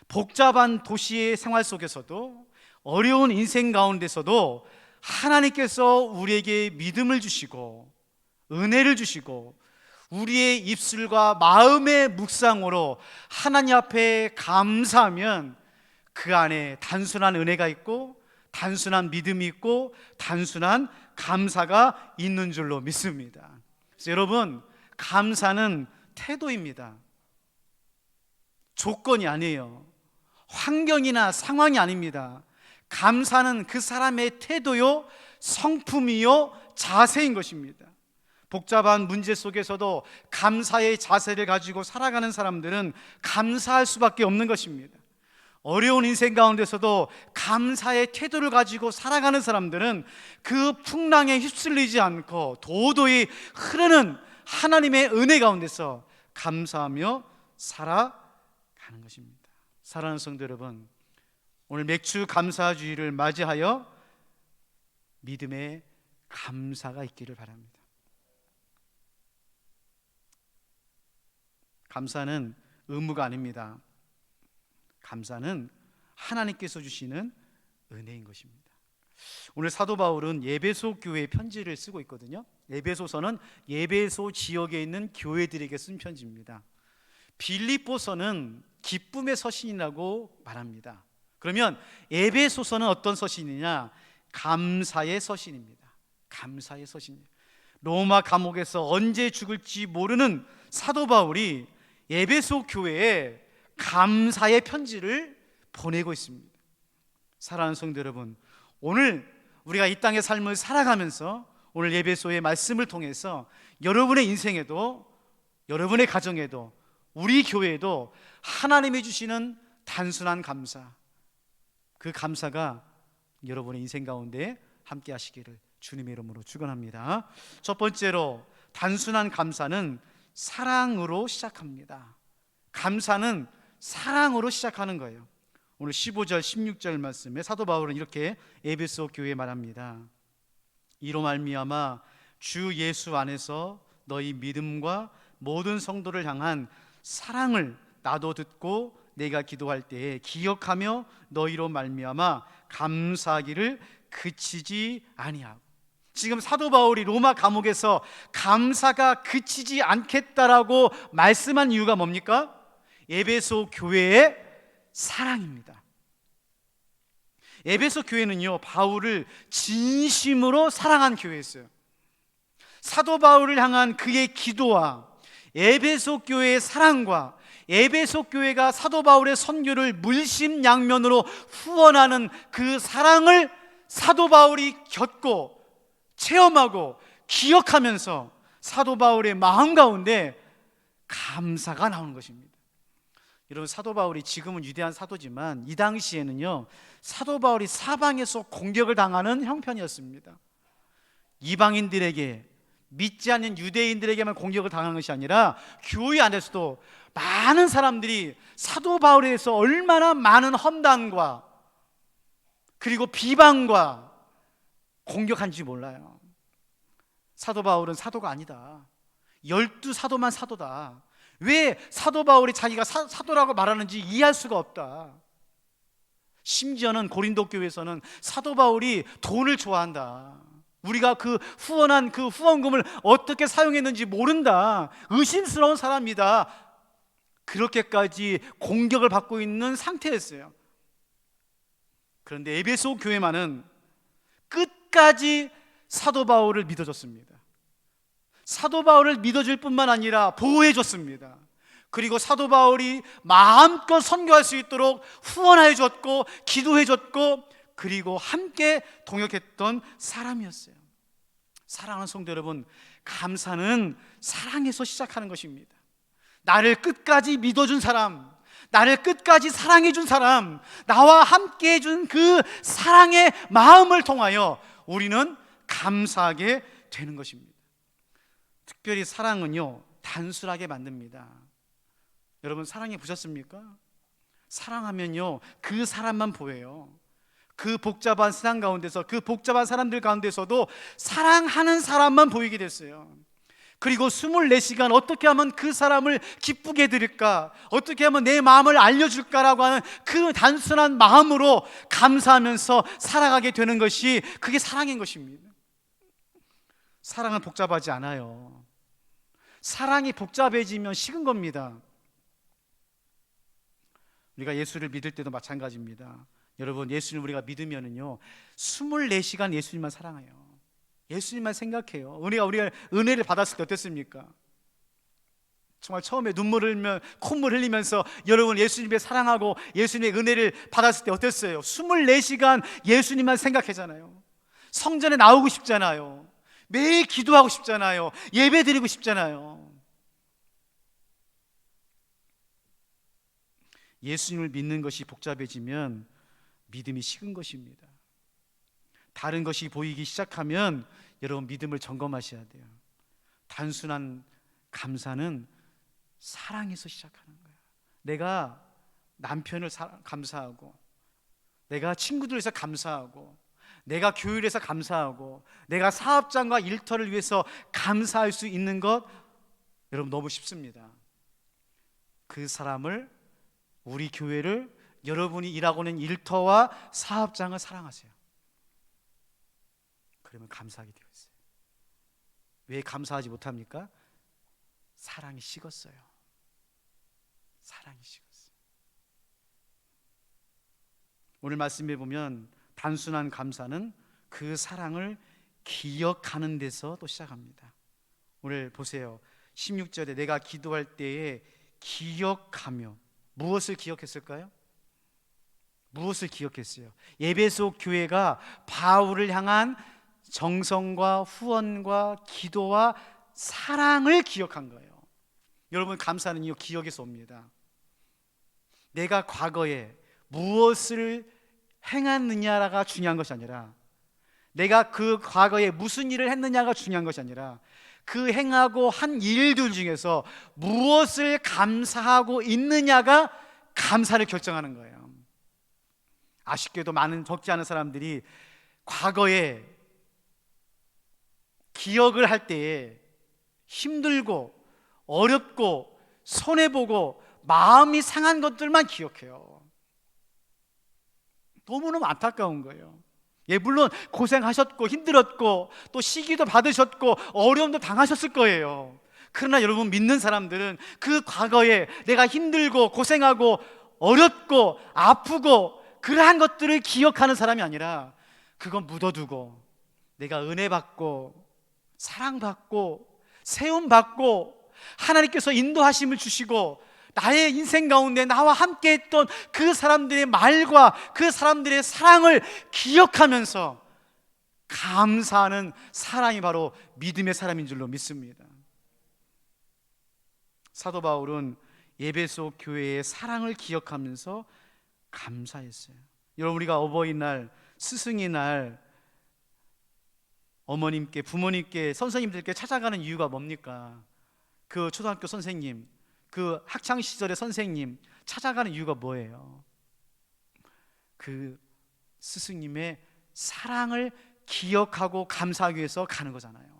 복잡한 도시의 생활 속에서도 어려운 인생 가운데서도 하나님께서 우리에게 믿음을 주시고 은혜를 주시고 우리의 입술과 마음의 묵상으로 하나님 앞에 감사하면 그 안에 단순한 은혜가 있고 단순한 믿음이 있고 단순한 감사가 있는 줄로 믿습니다. 그래서 여러분, 감사는 태도입니다. 조건이 아니에요. 환경이나 상황이 아닙니다. 감사는 그 사람의 태도요, 성품이요, 자세인 것입니다. 복잡한 문제 속에서도 감사의 자세를 가지고 살아가는 사람들은 감사할 수밖에 없는 것입니다. 어려운 인생 가운데서도 감사의 태도를 가지고 살아가는 사람들은 그 풍랑에 휩쓸리지 않고 도도히 흐르는 하나님의 은혜 가운데서 감사하며 살아가는 것입니다. 사랑하는 성도 여러분, 오늘 맥주 감사주의를 맞이하여 믿음의 감사가 있기를 바랍니다. 감사는 의무가 아닙니다. 감사는 하나님께서 주시는 은혜인 것입니다. 오늘 사도 바울은 예배소 교회에 편지를 쓰고 있거든요. 에베소서는 예배소 지역에 있는 교회들에게 쓴 편지입니다. 빌립보서는 기쁨의 서신이라고 말합니다. 그러면 에베소서는 어떤 서신이냐? 감사의 서신입니다. 감사의 서신이에요. 로마 감옥에서 언제 죽을지 모르는 사도 바울이 에베소 교회에 감사의 편지를 보내고 있습니다. 사랑하는 성도 여러분, 오늘 우리가 이 땅의 삶을 살아가면서 오늘 예배소의 말씀을 통해서 여러분의 인생에도 여러분의 가정에도 우리 교회도 하나님이 주시는 단순한 감사, 그 감사가 여러분의 인생 가운데 함께 하시기를 주님의 이름으로 축원합니다. 첫 번째로, 단순한 감사는 사랑으로 시작합니다. 감사는 사랑으로 시작하는 거예요. 오늘 15절 16절 말씀에 사도 바울은 이렇게 에베소 교회에 말합니다. 이로 말미암아 주 예수 안에서 너희 믿음과 모든 성도를 향한 사랑을 나도 듣고 내가 기도할 때에 기억하며 너희로 말미암아 감사하기를 그치지 아니하고. 지금 사도 바울이 로마 감옥에서 감사가 그치지 않겠다라고 말씀한 이유가 뭡니까? 에베소 교회의 사랑입니다. 에베소 교회는요, 바울을 진심으로 사랑한 교회였어요. 사도 바울을 향한 그의 기도와 에베소 교회의 사랑과 에베소 교회가 사도 바울의 선교를 물심양면으로 후원하는 그 사랑을 사도 바울이 겪고 체험하고 기억하면서 사도 바울의 마음 가운데 감사가 나오는 것입니다. 여러분, 사도 바울이 지금은 위대한 사도지만 이 당시에는요, 사도 바울이 사방에서 공격을 당하는 형편이었습니다. 이방인들에게, 믿지 않는 유대인들에게만 공격을 당하는 것이 아니라 교회 안에서도 많은 사람들이 사도 바울에 대해서 얼마나 많은 험담과 그리고 비방과 공격한지 몰라요. 사도 바울은 사도가 아니다. 12사도만 사도다. 왜 사도 바울이 자기가 사도라고 말하는지 이해할 수가 없다. 심지어는 고린도 교회에서는 사도 바울이 돈을 좋아한다. 우리가 그 후원한 그 후원금을 어떻게 사용했는지 모른다. 의심스러운 사람이다. 그렇게까지 공격을 받고 있는 상태였어요. 그런데 에베소 교회만은 끝까지 사도 바울을 믿어줬습니다. 사도 바울을 믿어줄 뿐만 아니라 보호해줬습니다. 그리고 사도 바울이 마음껏 선교할 수 있도록 후원해줬고 기도해줬고 그리고 함께 동역했던 사람이었어요. 사랑하는 성도 여러분, 감사는 사랑에서 시작하는 것입니다. 나를 끝까지 믿어준 사람, 나를 끝까지 사랑해준 사람, 나와 함께 해준 그 사랑의 마음을 통하여 우리는 감사하게 되는 것입니다. 특별히 사랑은요, 단순하게 만듭니다. 여러분, 사랑해 보셨습니까? 사랑하면요, 그 사람만 보여요. 그 복잡한 세상 가운데서, 그 복잡한 사람들 가운데서도 사랑하는 사람만 보이게 됐어요. 그리고 24시간 어떻게 하면 그 사람을 기쁘게 해드릴까, 어떻게 하면 내 마음을 알려줄까라고 하는 그 단순한 마음으로 감사하면서 살아가게 되는 것이, 그게 사랑인 것입니다. 사랑은 복잡하지 않아요. 사랑이 복잡해지면 식은 겁니다. 우리가 예수를 믿을 때도 마찬가지입니다. 여러분, 예수님 우리가 믿으면은요, 24시간 예수님만 사랑해요. 예수님만 생각해요. 우리가 은혜를 받았을 때 어땠습니까? 정말 처음에 눈물을 흘리며 콧물 흘리면서 여러분 예수님의 사랑하고 예수님의 은혜를 받았을 때 어땠어요? 24시간 예수님만 생각하잖아요. 성전에 나오고 싶잖아요. 매일 기도하고 싶잖아요. 예배 드리고 싶잖아요. 예수님을 믿는 것이 복잡해지면 믿음이 식은 것입니다. 다른 것이 보이기 시작하면 여러분 믿음을 점검하셔야 돼요. 단순한 감사는 사랑에서 시작하는 거예요. 내가 남편을 감사하고, 내가 친구들에서 감사하고, 내가 교회에서 감사하고, 내가 사업장과 일터를 위해서 감사할 수 있는 것, 여러분 너무 쉽습니다. 그 사람을, 우리 교회를, 여러분이 일하고 있는 일터와 사업장을 사랑하세요. 그러면 감사하게 되어 있어요. 왜 감사하지 못합니까? 사랑이 식었어요. 사랑이 식었어요. 오늘 말씀에 보면 단순한 감사는 그 사랑을 기억하는 데서 또 시작합니다. 오늘 보세요. 16절에 내가 기도할 때에 기억하며, 무엇을 기억했을까요? 무엇을 기억했어요? 에베소 교회가 바울을 향한 정성과 후원과 기도와 사랑을 기억한 거예요. 여러분, 감사는요 기억에서 옵니다. 내가 과거에 무엇을 행했느냐가 중요한 것이 아니라, 내가 그 과거에 무슨 일을 했느냐가 중요한 것이 아니라, 그 행하고 한 일들 중에서 무엇을 감사하고 있느냐가 감사를 결정하는 거예요. 아쉽게도 많은 적지 않은 사람들이 과거에 기억을 할 때에 힘들고 어렵고 손해보고 마음이 상한 것들만 기억해요. 너무너무 안타까운 거예요. 예, 물론 고생하셨고 힘들었고 또 시기도 받으셨고 어려움도 당하셨을 거예요. 그러나 여러분, 믿는 사람들은 그 과거에 내가 힘들고 고생하고 어렵고 아프고 그러한 것들을 기억하는 사람이 아니라, 그건 묻어두고 내가 은혜 받고 사랑받고 세움받고 하나님께서 인도하심을 주시고 나의 인생 가운데 나와 함께 했던 그 사람들의 말과 그 사람들의 사랑을 기억하면서 감사하는 사람이 바로 믿음의 사람인 줄로 믿습니다. 사도 바울은 에베소 교회의 사랑을 기억하면서 감사했어요. 여러분, 우리가 어버이날, 스승의 날 어머님께, 부모님께, 선생님들께 찾아가는 이유가 뭡니까? 그 초등학교 선생님, 그 학창시절의 선생님 찾아가는 이유가 뭐예요? 그 스승님의 사랑을 기억하고 감사하기 위해서 가는 거잖아요.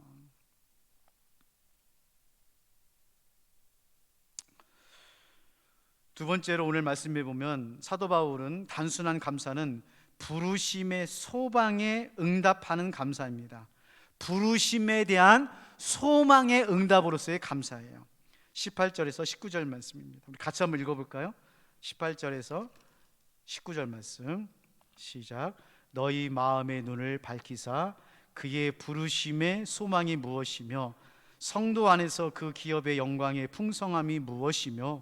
두 번째로 오늘 말씀해 보면, 사도 바울은 단순한 감사는 부르심의 소망에 응답하는 감사입니다. 부르심에 대한 소망의 응답으로서의 감사예요. 18절에서 19절 말씀입니다. 우리 같이 한번 읽어볼까요? 18절에서 19절 말씀 시작. 너희 마음의 눈을 밝히사 그의 부르심의 소망이 무엇이며 성도 안에서 그 기업의 영광의 풍성함이 무엇이며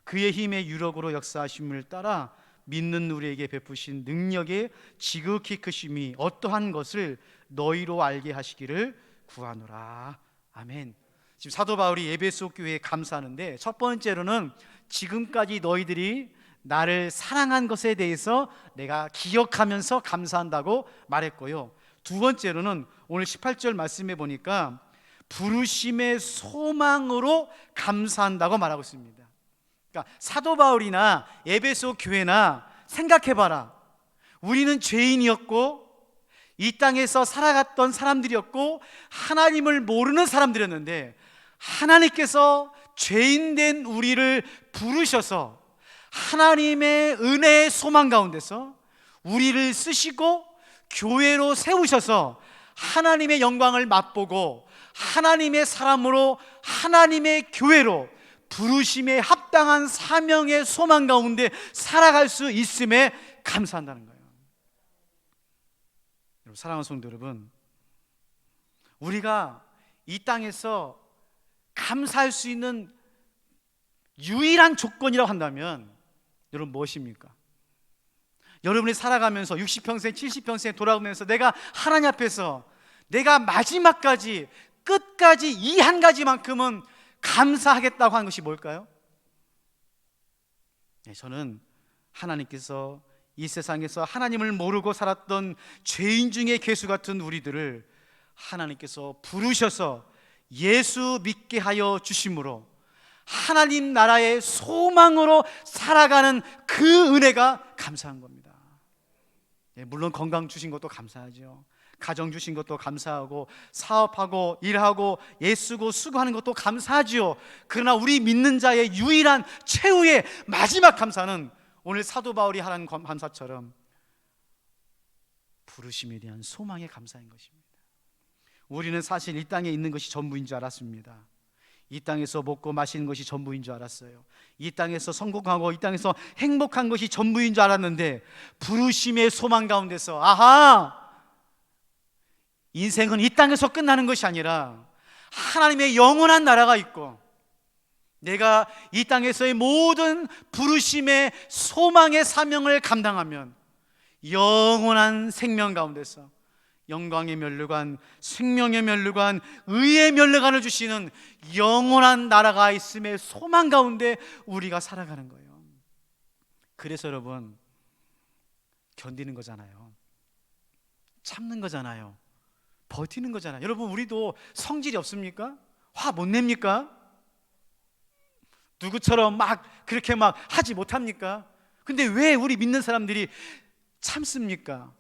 그의 힘의 유력으로 역사하심을 따라 믿는 우리에게 베푸신 능력의 지극히 크심이 어떠한 것을 너희로 알게 하시기를 구하노라. 아멘. 지금 사도 바울이 에베소 교회에 감사하는데, 첫 번째로는 지금까지 너희들이 나를 사랑한 것에 대해서 내가 기억하면서 감사한다고 말했고요. 두 번째로는 오늘 18절 말씀해 보니까 부르심의 소망으로 감사한다고 말하고 있습니다. 그러니까 사도 바울이나 에베소 교회나 생각해봐라. 우리는 죄인이었고 이 땅에서 살아갔던 사람들이었고 하나님을 모르는 사람들이었는데, 하나님께서 죄인된 우리를 부르셔서 하나님의 은혜의 소망 가운데서 우리를 쓰시고 교회로 세우셔서 하나님의 영광을 맛보고 하나님의 사람으로 하나님의 교회로 부르심에 합당한 사명의 소망 가운데 살아갈 수 있음에 감사한다는 거예요. 사랑하는 성도 여러분, 우리가 이 땅에서 감사할 수 있는 유일한 조건이라고 한다면 여러분 무엇입니까? 여러분이 살아가면서 60평생 70평생 돌아오면서 내가 하나님 앞에서 내가 마지막까지 끝까지 이 한 가지만큼은 감사하겠다고 하는 것이 뭘까요? 저는 하나님께서 이 세상에서 하나님을 모르고 살았던 죄인 중에 괴수 같은 우리들을 하나님께서 부르셔서 예수 믿게 하여 주심으로 하나님 나라의 소망으로 살아가는 그 은혜가 감사한 겁니다. 물론 건강 주신 것도 감사하죠. 가정 주신 것도 감사하고 사업하고 일하고 애쓰고 수고하는 것도 감사하지요. 그러나 우리 믿는 자의 유일한 최후의 마지막 감사는 오늘 사도 바울이 하는 감사처럼 부르심에 대한 소망의 감사인 것입니다. 우리는 사실 이 땅에 있는 것이 전부인 줄 알았습니다. 이 땅에서 먹고 마시는 것이 전부인 줄 알았어요. 이 땅에서 성공하고 이 땅에서 행복한 것이 전부인 줄 알았는데, 부르심의 소망 가운데서 아하! 인생은 이 땅에서 끝나는 것이 아니라 하나님의 영원한 나라가 있고, 내가 이 땅에서의 모든 부르심의 소망의 사명을 감당하면 영원한 생명 가운데서 영광의 면류관, 생명의 면류관, 의의 면류관을 주시는 영원한 나라가 있음의 소망 가운데 우리가 살아가는 거예요. 그래서 여러분, 견디는 거잖아요. 참는 거잖아요. 버티는 거잖아요. 여러분, 우리도 성질이 없습니까? 화 못 냅니까? 누구처럼 막 그렇게 막 하지 못합니까? 근데 왜 우리 믿는 사람들이 참습니까?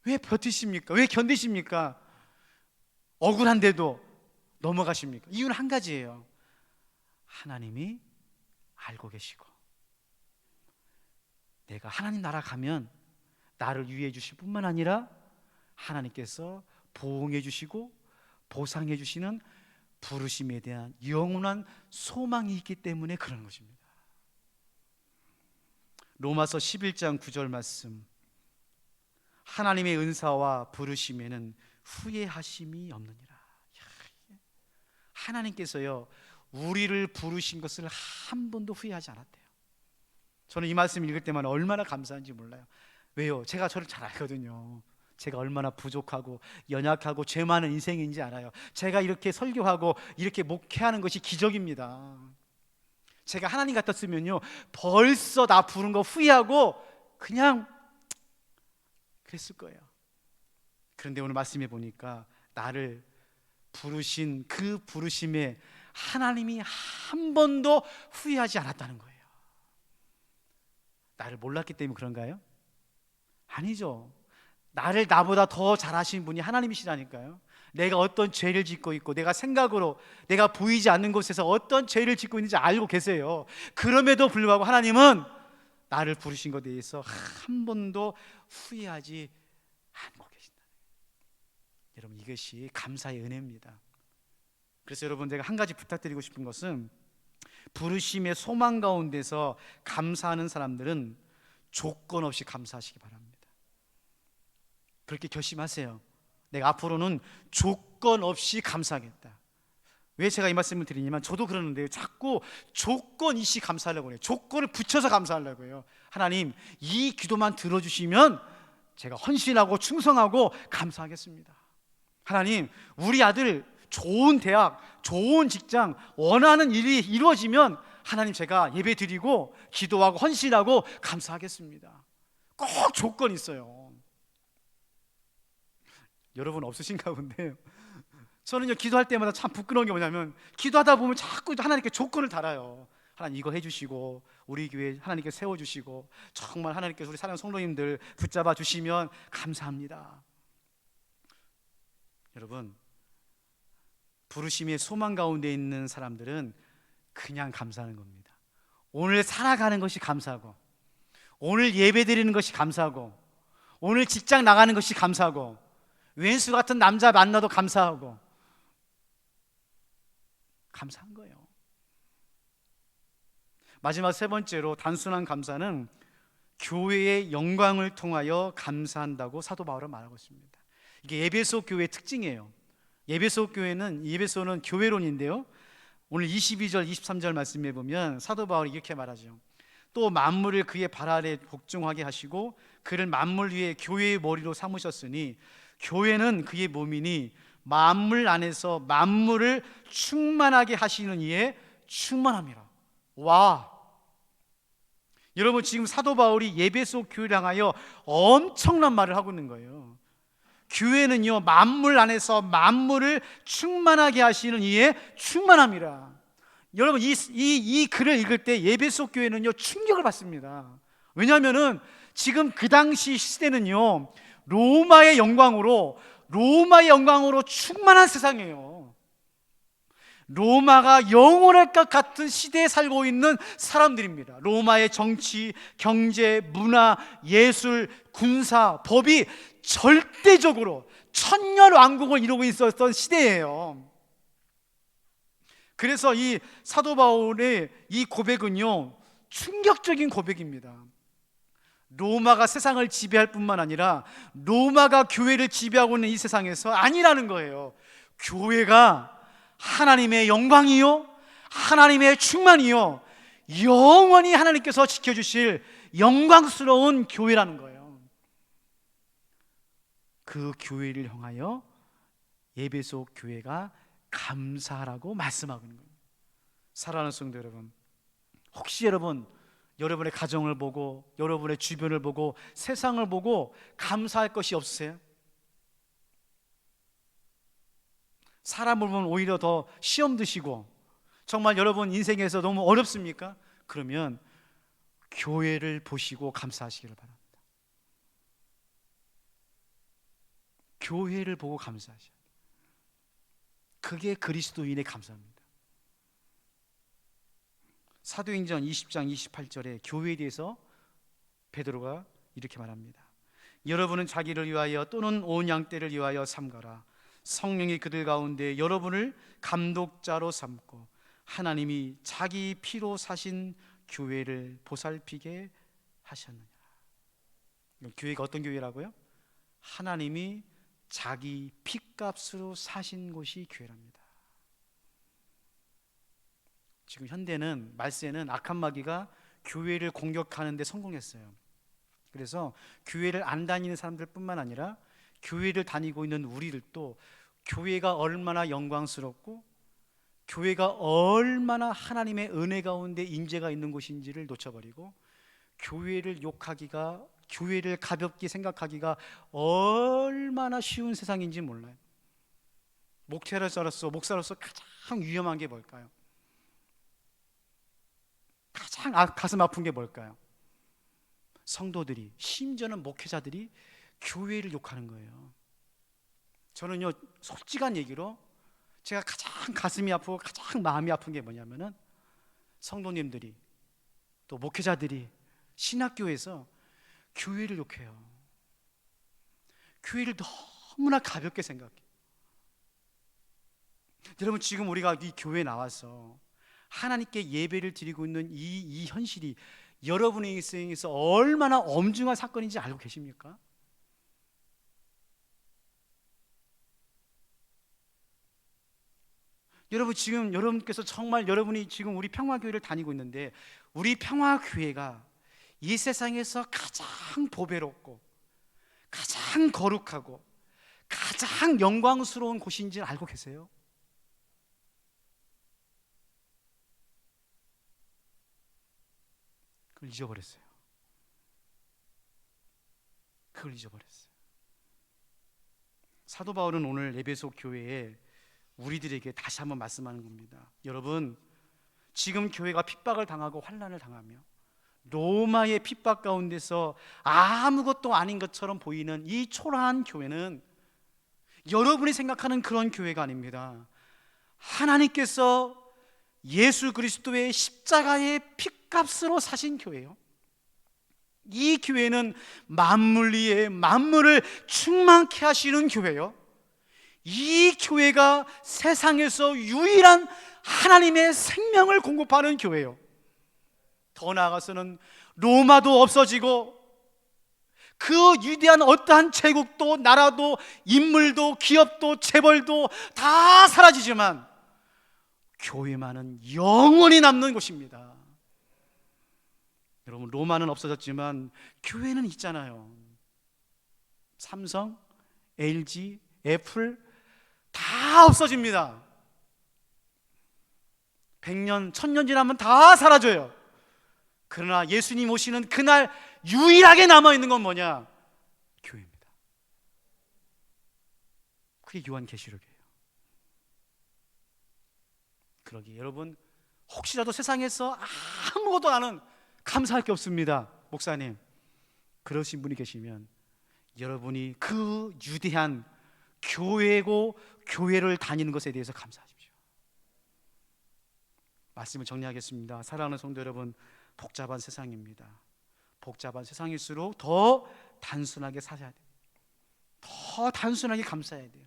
왜 버티십니까? 왜 견디십니까? 억울한데도 넘어가십니까? 이유는 한 가지예요. 하나님이 알고 계시고, 내가 하나님 나라 가면 나를 위해 주실 뿐만 아니라 하나님께서 보응해 주시고 보상해 주시는 부르심에 대한 영원한 소망이 있기 때문에 그런 것입니다. 로마서 11장 9절 말씀, 하나님의 은사와 부르심에는 후회하심이 없느니라. 하나님께서요, 우리를 부르신 것을 한 번도 후회하지 않았대요. 저는 이 말씀 읽을 때만 얼마나 감사한지 몰라요. 왜요? 제가 저를 잘 알거든요. 제가 얼마나 부족하고 연약하고 죄 많은 인생인지 알아요. 제가 이렇게 설교하고 이렇게 목회하는 것이 기적입니다. 제가 하나님 같았으면요, 벌써 나 부른 거 후회하고 그냥 그랬을 거예요. 그런데 오늘 말씀해 보니까 나를 부르신 그 부르심에 하나님이 한 번도 후회하지 않았다는 거예요. 나를 몰랐기 때문에 그런가요? 아니죠. 나를 나보다 더 잘하신 분이 하나님이시라니까요. 내가 어떤 죄를 짓고 있고, 내가 생각으로 내가 보이지 않는 곳에서 어떤 죄를 짓고 있는지 알고 계세요. 그럼에도 불구하고 하나님은 나를 부르신 것에 대해서 한 번도 후회하지 않고 계신다. 여러분, 이것이 감사의 은혜입니다. 그래서 여러분, 제가 한 가지 부탁드리고 싶은 것은, 부르심의 소망 가운데서 감사하는 사람들은 조건 없이 감사하시기 바랍니다. 그렇게 결심하세요. 내가 앞으로는 조건 없이 감사하겠다. 왜 제가 이 말씀을 드리냐면, 저도 그러는데요, 자꾸 조건 없이 감사하려고 해요. 조건을 붙여서 감사하려고 해요. 하나님, 이 기도만 들어주시면 제가 헌신하고 충성하고 감사하겠습니다. 하나님, 우리 아들 좋은 대학, 좋은 직장, 원하는 일이 이루어지면 하나님, 제가 예배 드리고 기도하고 헌신하고 감사하겠습니다. 꼭 조건이 있어요. 여러분 없으신가 본데요. 저는요, 기도할 때마다 참 부끄러운 게 뭐냐면, 기도하다 보면 자꾸 하나님께 조건을 달아요. 하나님, 이거 해주시고, 우리 교회 하나님께 세워주시고, 정말 하나님께서 우리 사랑하는 성도님들 붙잡아 주시면 감사합니다. 여러분, 부르심의 소망 가운데 있는 사람들은 그냥 감사하는 겁니다. 오늘 살아가는 것이 감사하고, 오늘 예배 드리는 것이 감사하고, 오늘 직장 나가는 것이 감사하고, 왼수 같은 남자 만나도 감사하고, 감사한 거예요. 마지막 세 번째로, 단순한 감사는 교회의 영광을 통하여 감사한다고 사도 바울은 말하고 있습니다. 이게 에베소 교회의 특징이에요. 에베소는 교회론인데요, 오늘 22절 23절 말씀에 보면 사도 바울이 이렇게 말하죠. 또 만물을 그의 발 아래 복종하게 하시고 그를 만물 위에 교회의 머리로 삼으셨으니 교회는 그의 몸이니 만물 안에서 만물을 충만하게 하시는 이에 충만함이라. 와, 여러분, 지금 사도 바울이 에베소 교회를 향하여 엄청난 말을 하고 있는 거예요. 교회는요, 만물 안에서 만물을 충만하게 하시는 이에 충만함이라. 여러분, 이 글을 읽을 때 에베소 교회는요, 충격을 받습니다. 왜냐하면은 지금 그 당시 시대는요, 로마의 영광으로 충만한 세상이에요. 로마가 영원할 것 같은 시대에 살고 있는 사람들입니다. 로마의 정치, 경제, 문화, 예술, 군사, 법이 절대적으로 천년왕국을 이루고 있었던 시대예요. 그래서 이 사도 바울의 이 고백은요, 충격적인 고백입니다. 로마가 세상을 지배할 뿐만 아니라 로마가 교회를 지배하고 있는 이 세상에서 아니라는 거예요. 교회가 하나님의 영광이요, 하나님의 충만이요, 영원히 하나님께서 지켜주실 영광스러운 교회라는 거예요. 그 교회를 향하여 에베소 교회가 감사하라고 말씀하고 있는 거예요. 사랑하는 성도 여러분, 혹시 여러분의 가정을 보고 여러분의 주변을 보고 세상을 보고 감사할 것이 없으세요? 사람을 보면 오히려 더 시험 드시고 정말 여러분 인생에서 너무 어렵습니까? 그러면 교회를 보시고 감사하시기를 바랍니다. 교회를 보고 감사하셔야 돼요. 그게 그리스도인의 감사입니다. 사도행전 20장 28절에 교회에 대해서 베드로가 이렇게 말합니다. 여러분은 자기를 위하여 또는 온 양떼를 위하여 삼가라. 성령이 그들 가운데 여러분을 감독자로 삼고 하나님이 자기 피로 사신 교회를 보살피게 하셨느니라. 교회가 어떤 교회라고요? 하나님이 자기 피값으로 사신 곳이 교회랍니다. 지금 현대는 말세는 악한 마귀가 교회를 공격하는 데 성공했어요. 그래서 교회를 안 다니는 사람들 뿐만 아니라 교회를 다니고 있는 우리들도 교회가 얼마나 영광스럽고 교회가 얼마나 하나님의 은혜 가운데 임재가 있는 곳인지를 놓쳐버리고 교회를 욕하기가, 교회를 가볍게 생각하기가 얼마나 쉬운 세상인지 몰라요. 목사로서 가장 위험한 게 뭘까요? 가장 가슴 아픈 게 뭘까요? 성도들이, 심지어는 목회자들이 교회를 욕하는 거예요. 저는요, 솔직한 얘기로 제가 가장 가슴이 아프고 가장 마음이 아픈 게 뭐냐면은 성도님들이 또 목회자들이 신학교에서 교회를 욕해요. 교회를 너무나 가볍게 생각해요. 여러분, 지금 우리가 이 교회에 나와서 하나님께 예배를 드리고 있는 이 현실이 여러분의 인생에서 얼마나 엄중한 사건인지 알고 계십니까? 여러분, 지금 여러분께서 정말 여러분이 지금 우리 평화교회를 다니고 있는데 우리 평화교회가 이 세상에서 가장 보배롭고 가장 거룩하고 가장 영광스러운 곳인지 알고 계세요? 그걸 잊어버렸어요. 그걸 잊어버렸어요. 사도 바울은 오늘 에베소 교회에 우리들에게 다시 한번 말씀하는 겁니다. 여러분, 지금 교회가 핍박을 당하고 환난을 당하며 로마의 핍박 가운데서 아무것도 아닌 것처럼 보이는 이 초라한 교회는 여러분이 생각하는 그런 교회가 아닙니다. 하나님께서 예수 그리스도의 십자가의 핏값으로 사신 교회예요. 이 교회는 만물 위에 만물을 충만케 하시는 교회예요. 이 교회가 세상에서 유일한 하나님의 생명을 공급하는 교회예요. 더 나아가서는 로마도 없어지고 그 위대한 어떠한 제국도 나라도 인물도 기업도 재벌도 다 사라지지만 교회만은 영원히 남는 곳입니다. 여러분, 로마는 없어졌지만 교회는 있잖아요. 삼성, LG, 애플 다 없어집니다. 100년, 1000년 지나면 다 사라져요. 그러나 예수님 오시는 그날 유일하게 남아있는 건 뭐냐? 교회입니다. 그게 요한계시록이에요. 그러기에 여러분, 혹시라도 세상에서 아무것도 아는 감사할 게 없습니다, 목사님, 그러신 분이 계시면 여러분이 그 유대한 교회고 교회를 다니는 것에 대해서 감사하십시오. 말씀을 정리하겠습니다. 사랑하는 성도 여러분, 복잡한 세상입니다. 복잡한 세상일수록 더 단순하게 사셔야 돼요. 더 단순하게 감사해야 돼요.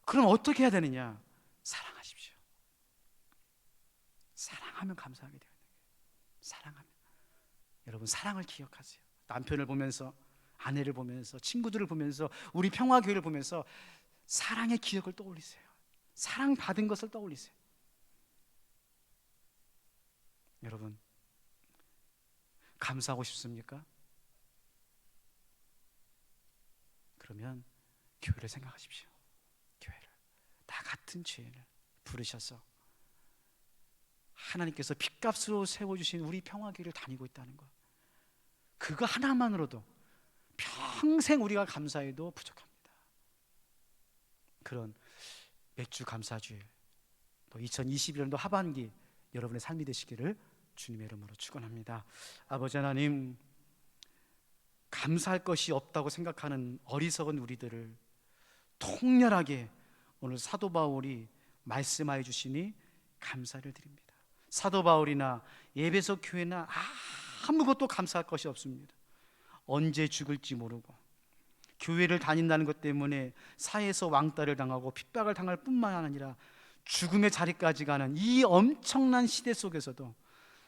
그럼 어떻게 해야 되느냐? 사랑하십시오. 사랑하면 감사하게 돼요. 사랑하면. 여러분, 사랑을 기억하세요. 남편을 보면서, 아내를 보면서, 친구들을 보면서, 우리 평화교회를 보면서 사랑의 기억을 떠올리세요. 사랑받은 것을 떠올리세요. 여러분, 감사하고 싶습니까? 그러면 교회를 생각하십시오. 교회를 나 같은 죄인을 부르셔서 하나님께서 핏값으로 세워주신 우리 평화교회를 다니고 있다는 것, 그거 하나만으로도 평생 우리가 감사해도 부족합니다. 그런 맥주 감사주일, 또 2021년도 하반기 여러분의 삶이 되시기를 주님의 이름으로 축원합니다. 아버지 하나님, 감사할 것이 없다고 생각하는 어리석은 우리들을 통렬하게 오늘 사도 바울이 말씀하여 주시니 감사를 드립니다. 사도 바울이나 에베소 교회나 아무것도 감사할 것이 없습니다. 언제 죽을지 모르고 교회를 다닌다는 것 때문에 사회에서 왕따를 당하고 핍박을 당할 뿐만 아니라 죽음의 자리까지 가는 이 엄청난 시대 속에서도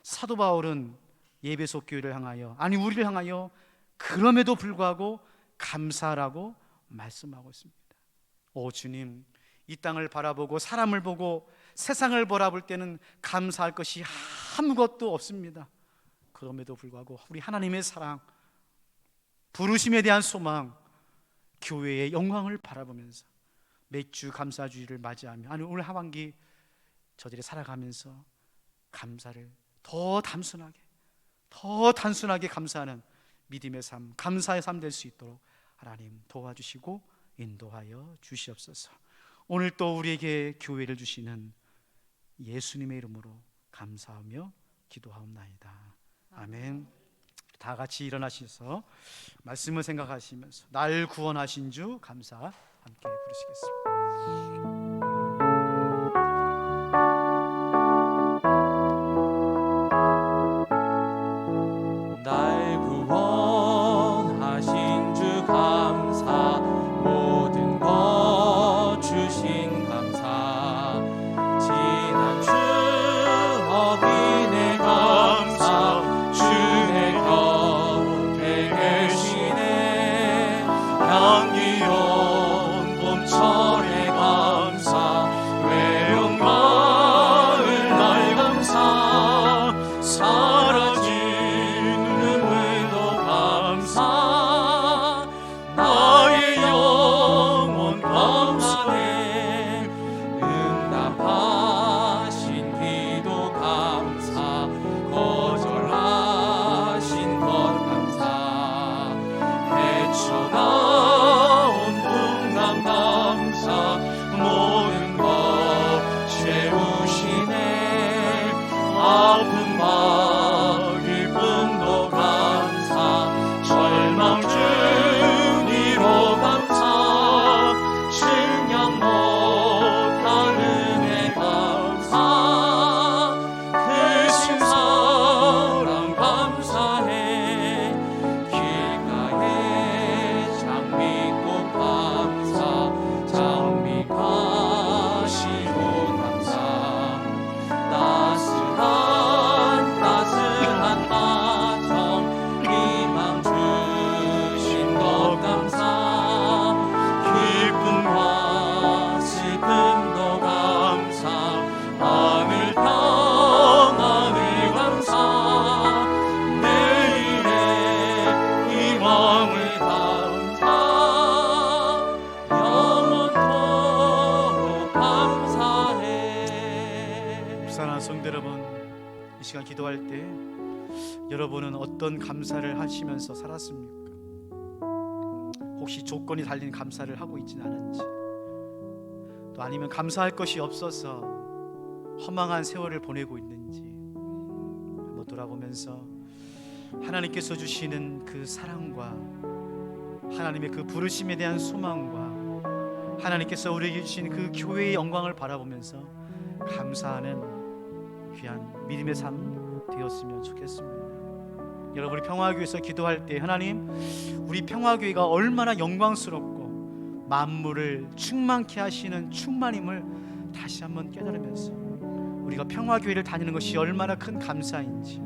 사도 바울은 에베소 교회를 향하여, 아니 우리를 향하여 그럼에도 불구하고 감사하라고 말씀하고 있습니다. 오 주님, 이 땅을 바라보고 사람을 보고 세상을 바라볼 때는 감사할 것이 아무것도 없습니다. 그럼에도 불구하고 우리 하나님의 사랑, 부르심에 대한 소망, 교회의 영광을 바라보면서 맥주 감사주의를 맞이하며, 아니 오늘 하반기 저들이 살아가면서 감사를 더 단순하게 감사하는 믿음의 삶, 감사의 삶 될 수 있도록 하나님 도와주시고 인도하여 주시옵소서. 오늘 또 우리에게 교회를 주시는 예수님의 이름으로 감사하며 기도하옵나이다. 아멘. 다 같이 일어나셔서 말씀을 생각하시면서 날 구원하신 주 감사 함께 부르시겠습니다. 날 구원하신 주 감사, 모든 것 주신 감사, 지난 추억이네 감사, 주의 곁에 계시네, 향기로운 봄철의 감사, 외로운 마을 날 감사, 사라진 눈물도 감사, 나의 영혼 감사해, 응답하신 기도 감사, 거절하신 것 감사, 헤쳐나온 풍랑 감사, 모든 것 채우시네, 아픈 마음 기쁨도 감사, 절망 중 위로 감사, 증량 못한 은혜 감사, 크신 사랑 감사해, 길가에 장미꽃 감사, 장미 가시로 감사, 따스한 가정 희망 주신 것 감사, 기쁨과 슬픔도 감사, 하늘 평안을 감사, 내일의 희망을 감사, 영원토록 감사해. 사랑하는 성도 여러분, 이 시간 기도할 때 여러분은 어떤 감사를 하시면서 살았습니까? 혹시 조건이 달린 감사를 하고 있지는 않은지, 또 아니면 감사할 것이 없어서 허망한 세월을 보내고 있는지 한번 돌아보면서 하나님께서 주시는 그 사랑과 하나님의 그 부르심에 대한 소망과 하나님께서 우리에게 주신 그 교회의 영광을 바라보면서 감사하는 귀한 믿음의 삶 되었으면 좋겠습니다. 여러분이 평화교회에서 기도할 때 하나님, 우리 평화교회가 얼마나 영광스럽고 만물을 충만케 하시는 충만임을 다시 한번 깨달으면서 우리가 평화교회를 다니는 것이 얼마나 큰 감사인지,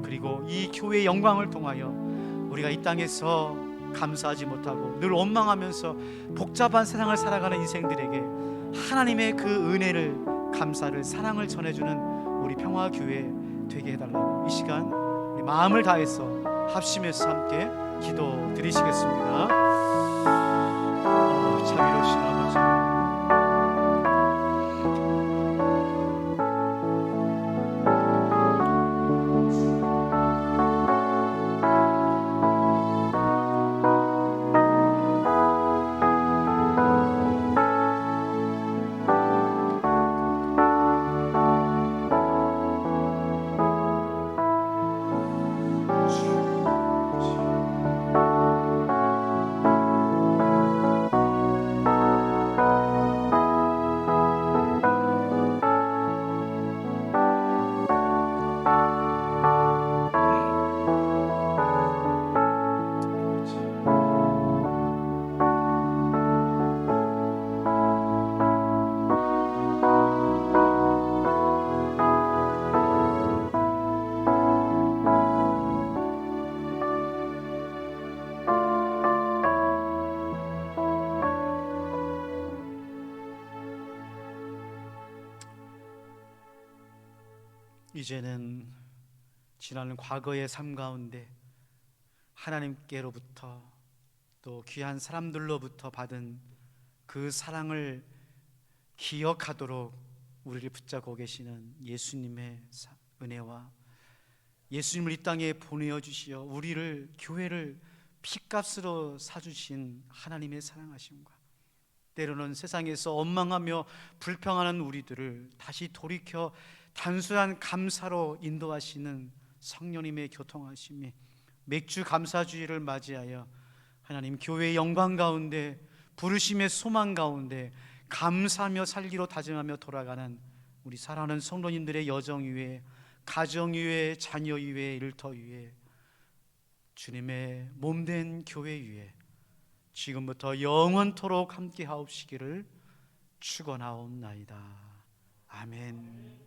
그리고 이 교회의 영광을 통하여 우리가 이 땅에서 감사하지 못하고 늘 원망하면서 복잡한 세상을 살아가는 인생들에게 하나님의 그 은혜를, 감사를, 사랑을 전해주는 우리 평화교회 되게 해달라고 이 시간 우리 마음을 다해서 합심해서 함께 기도 드리시겠습니다. 자비로우신 아버지, 이제는 지난 과거의 삶 가운데 하나님께로부터 또 귀한 사람들로부터 받은 그 사랑을 기억하도록 우리를 붙잡고 계시는 예수님의 은혜와 예수님을 이 땅에 보내어 주시어 우리를, 교회를 피값으로 사주신 하나님의 사랑하심과 때로는 세상에서 원망하며 불평하는 우리들을 다시 돌이켜 단순한 감사로 인도하시는 성령님의 교통하심이 맥주 감사주의를 맞이하여 하나님 교회의 영광 가운데, 부르심의 소망 가운데 감사하며 살기로 다짐하며 돌아가는 우리 사랑하는 성도님들의 여정 위에, 가정 위에, 자녀 위에, 일터 위에, 주님의 몸된 교회 위에 지금부터 영원토록 함께 하옵시기를 축원하옵나이다. 아멘.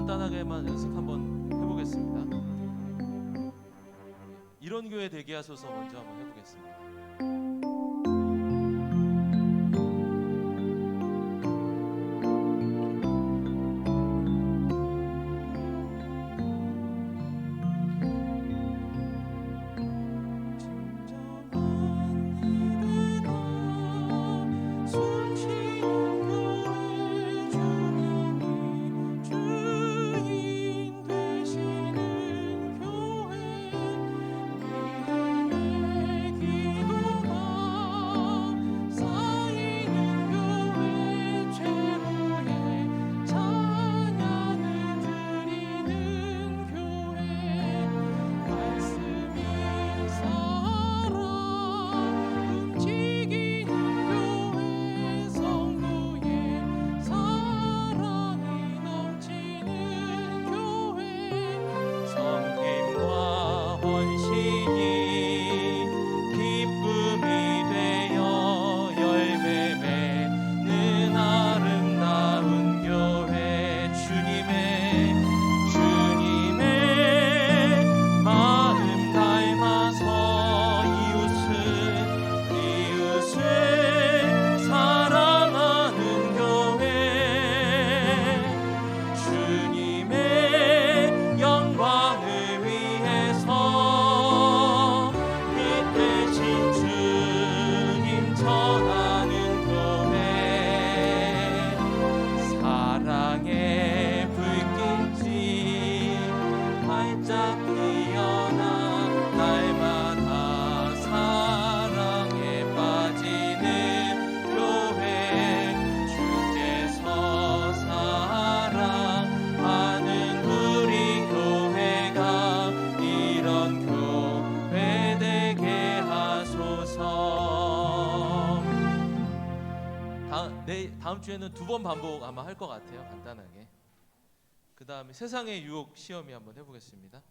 간단하게만 연습 한번 해보겠습니다. 이런 교회 되게 하소서 먼저 한번 해보겠습니다. 다음 주에는 2번 반복 아마 할 것 같아요. 간단하게. 그 다음에 세상의 유혹 시험이 한번 해보겠습니다.